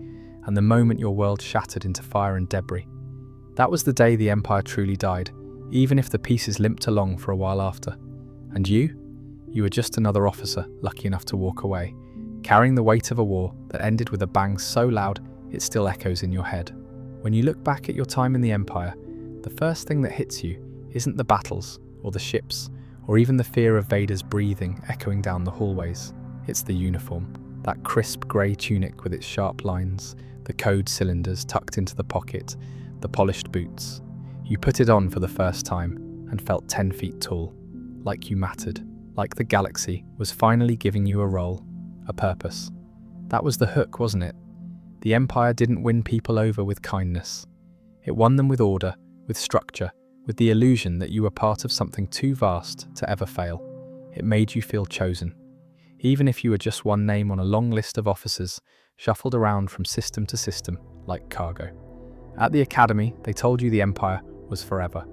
Speaker 1: and the moment your world shattered into fire and debris. That was the day the Empire truly died, even if the pieces limped along for a while after. And you were just another officer lucky enough to walk away, carrying the weight of a war that ended with a bang so loud it still echoes in your head. When you look back at your time in the Empire, the first thing that hits you isn't the battles, or the ships, or even the fear of Vader's breathing echoing down the hallways. It's the uniform, that crisp grey tunic with its sharp lines, the code cylinders tucked into the pocket, the polished boots. You put it on for the first time and felt 10 feet tall, like you mattered, like the galaxy was finally giving you a role, a purpose. That was the hook, wasn't it? The Empire didn't win people over with kindness. It won them with order, with structure, with the illusion that you were part of something too vast to ever fail. It made you feel chosen, even if you were just one name on a long list of officers shuffled around from system to system like cargo. At the Academy, they told you the Empire was forever.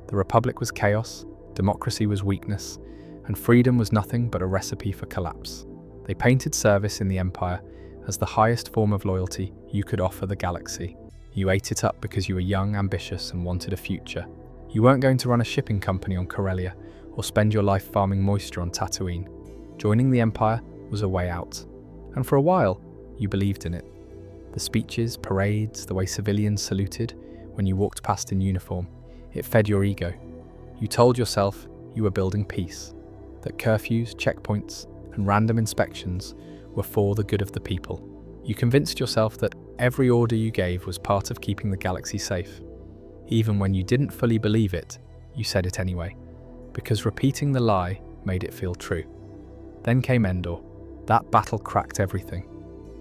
Speaker 1: The Republic was chaos, democracy was weakness, and freedom was nothing but a recipe for collapse. They painted service in the Empire as the highest form of loyalty you could offer the galaxy. You ate it up because you were young, ambitious, and wanted a future. You weren't going to run a shipping company on Corellia or spend your life farming moisture on Tatooine. Joining the Empire was a way out. And for a while, you believed in it. The speeches, parades, the way civilians saluted when you walked past in uniform, it fed your ego. You told yourself you were building peace, that curfews, checkpoints, and random inspections were for the good of the people. You convinced yourself that every order you gave was part of keeping the galaxy safe. Even when you didn't fully believe it, you said it anyway, because repeating the lie made it feel true. Then came Endor. That battle cracked everything.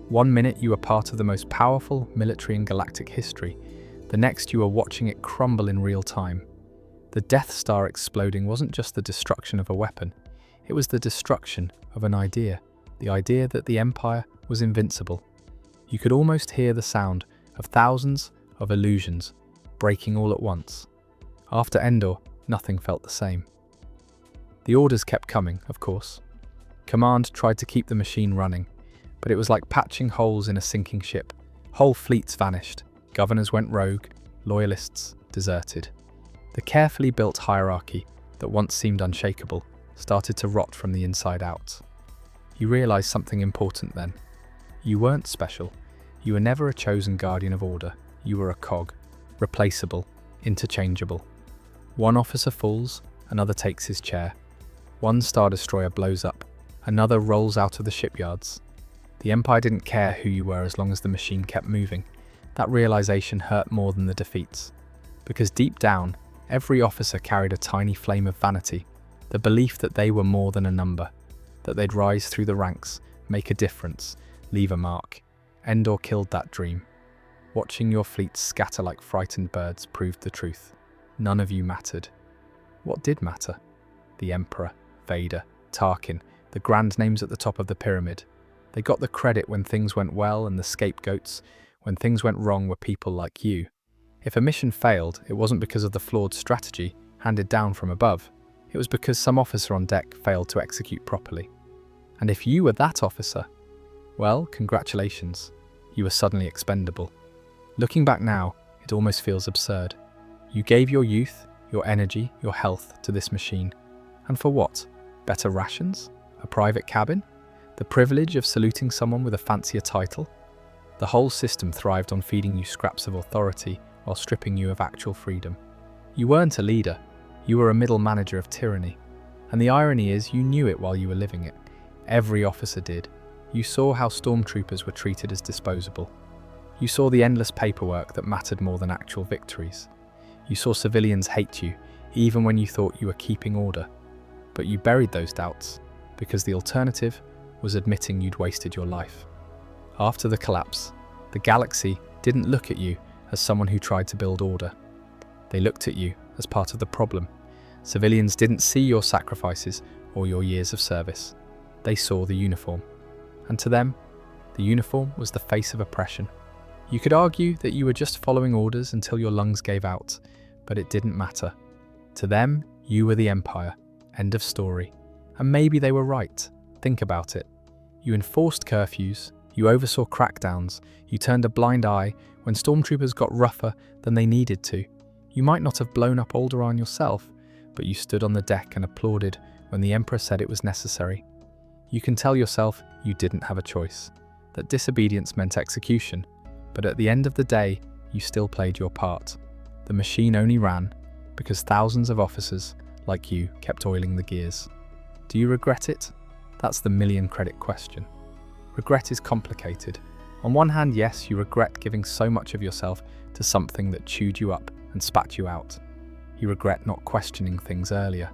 Speaker 1: One minute you were part of the most powerful military in galactic history, the next you were watching it crumble in real time. The Death Star exploding wasn't just the destruction of a weapon, it was the destruction of an idea. The idea that the Empire was invincible. You could almost hear the sound of thousands of illusions breaking all at once. After Endor, nothing felt the same. The orders kept coming, of course. Command tried to keep the machine running, but it was like patching holes in a sinking ship. Whole fleets vanished, governors went rogue, loyalists deserted. The carefully built hierarchy that once seemed unshakable started to rot from the inside out. You realized something important then. You weren't special. You were never a chosen guardian of order. You were a cog, replaceable, interchangeable. One officer falls, another takes his chair. One Star Destroyer blows up, another rolls out of the shipyards. The Empire didn't care who you were as long as the machine kept moving. That realization hurt more than the defeats. Because deep down, every officer carried a tiny flame of vanity, the belief that they were more than a number, that they'd rise through the ranks, make a difference, leave a mark. Endor killed that dream. Watching your fleets scatter like frightened birds proved the truth. None of you mattered. What did matter? The Emperor, Vader, Tarkin, the grand names at the top of the pyramid. They got the credit when things went well, and the scapegoats when things went wrong were people like you. If a mission failed, it wasn't because of the flawed strategy handed down from above. It was because some officer on deck failed to execute properly. And if you were that officer, well, congratulations, you were suddenly expendable. Looking back now, it almost feels absurd. You gave your youth, your energy, your health to this machine. And for what? Better rations? A private cabin? The privilege of saluting someone with a fancier title? The whole system thrived on feeding you scraps of authority while stripping you of actual freedom. You weren't a leader. You were a middle manager of tyranny. And the irony is, you knew it while you were living it. Every officer did. You saw how Stormtroopers were treated as disposable. You saw the endless paperwork that mattered more than actual victories. You saw civilians hate you, even when you thought you were keeping order. But you buried those doubts, because the alternative was admitting you'd wasted your life. After the collapse, the galaxy didn't look at you as someone who tried to build order. They looked at you as part of the problem. Civilians didn't see your sacrifices or your years of service. They saw the uniform. And to them, the uniform was the face of oppression. You could argue that you were just following orders until your lungs gave out, but it didn't matter. To them, you were the Empire. End of story. And maybe they were right. Think about it. You enforced curfews, you oversaw crackdowns, you turned a blind eye when Stormtroopers got rougher than they needed to. You might not have blown up Alderaan yourself, but you stood on the deck and applauded when the Emperor said it was necessary. You can tell yourself you didn't have a choice, that disobedience meant execution, but at the end of the day, you still played your part. The machine only ran because thousands of officers like you kept oiling the gears. Do you regret it? That's the million-credit question. Regret is complicated. On one hand, yes, you regret giving so much of yourself to something that chewed you up and spat you out. You regret not questioning things earlier,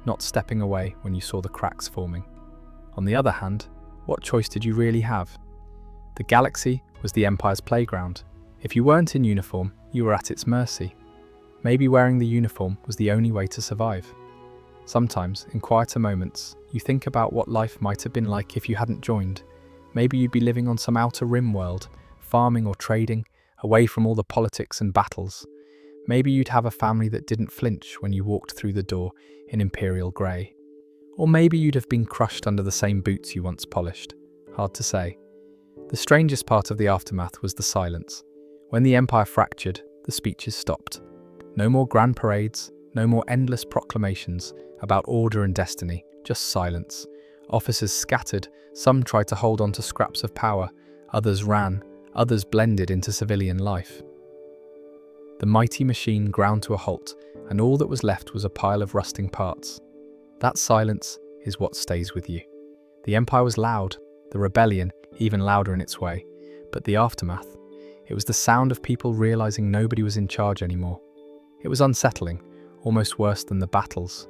Speaker 1: not stepping away when you saw the cracks forming. On the other hand, what choice did you really have? The galaxy was the Empire's playground. If you weren't in uniform, you were at its mercy. Maybe wearing the uniform was the only way to survive. Sometimes, in quieter moments, you think about what life might have been like if you hadn't joined. Maybe you'd be living on some outer rim world, farming or trading, away from all the politics and battles. Maybe you'd have a family that didn't flinch when you walked through the door in Imperial grey. Or maybe you'd have been crushed under the same boots you once polished. Hard to say. The strangest part of the aftermath was the silence. When the Empire fractured, the speeches stopped. No more grand parades, no more endless proclamations about order and destiny, just silence. Officers scattered, some tried to hold on to scraps of power, others ran, others blended into civilian life. The mighty machine ground to a halt, and all that was left was a pile of rusting parts. That silence is what stays with you. The Empire was loud, the rebellion even louder in its way, but the aftermath, it was the sound of people realizing nobody was in charge anymore. It was unsettling, almost worse than the battles.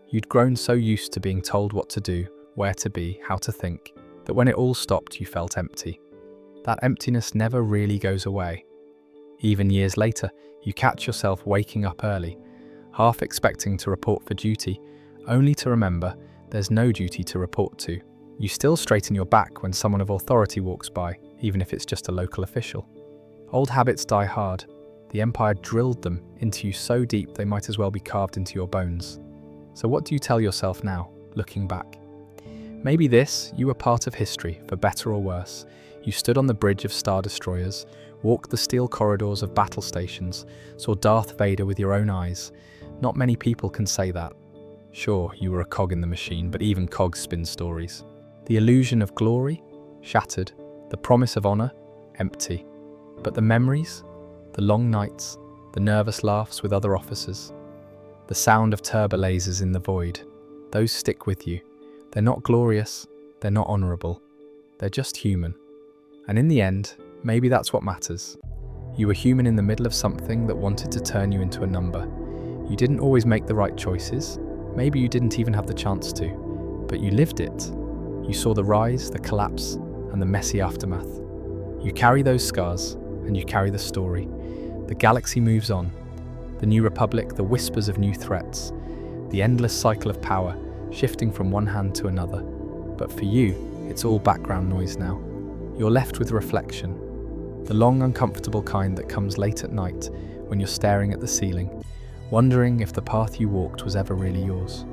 Speaker 1: You'd grown so used to being told what to do, where to be, how to think, that when it all stopped you felt empty. That emptiness never really goes away. Even years later, you catch yourself waking up early, half expecting to report for duty, only to remember there's no duty to report to. You still straighten your back when someone of authority walks by, even if it's just a local official. Old habits die hard. The Empire drilled them into you so deep they might as well be carved into your bones. So what do you tell yourself now, looking back? Maybe you were part of history, for better or worse. You stood on the bridge of Star Destroyers, walked the steel corridors of battle stations, saw Darth Vader with your own eyes. Not many people can say that. Sure, you were a cog in the machine, but even cogs spin stories. The illusion of glory? Shattered. The promise of honor? Empty. But the memories? The long nights, the nervous laughs with other officers, the sound of turbolasers in the void, those stick with you. They're not glorious, they're not honourable, they're just human. And in the end, maybe that's what matters. You were human in the middle of something that wanted to turn you into a number. You didn't always make the right choices, maybe you didn't even have the chance to, but you lived it. You saw the rise, the collapse, and the messy aftermath. You carry those scars, and you carry the story. The galaxy moves on. The new republic, the whispers of new threats, the endless cycle of power, shifting from one hand to another. But for you, it's all background noise now. You're left with reflection, the long, uncomfortable kind that comes late at night when you're staring at the ceiling, wondering if the path you walked was ever really yours.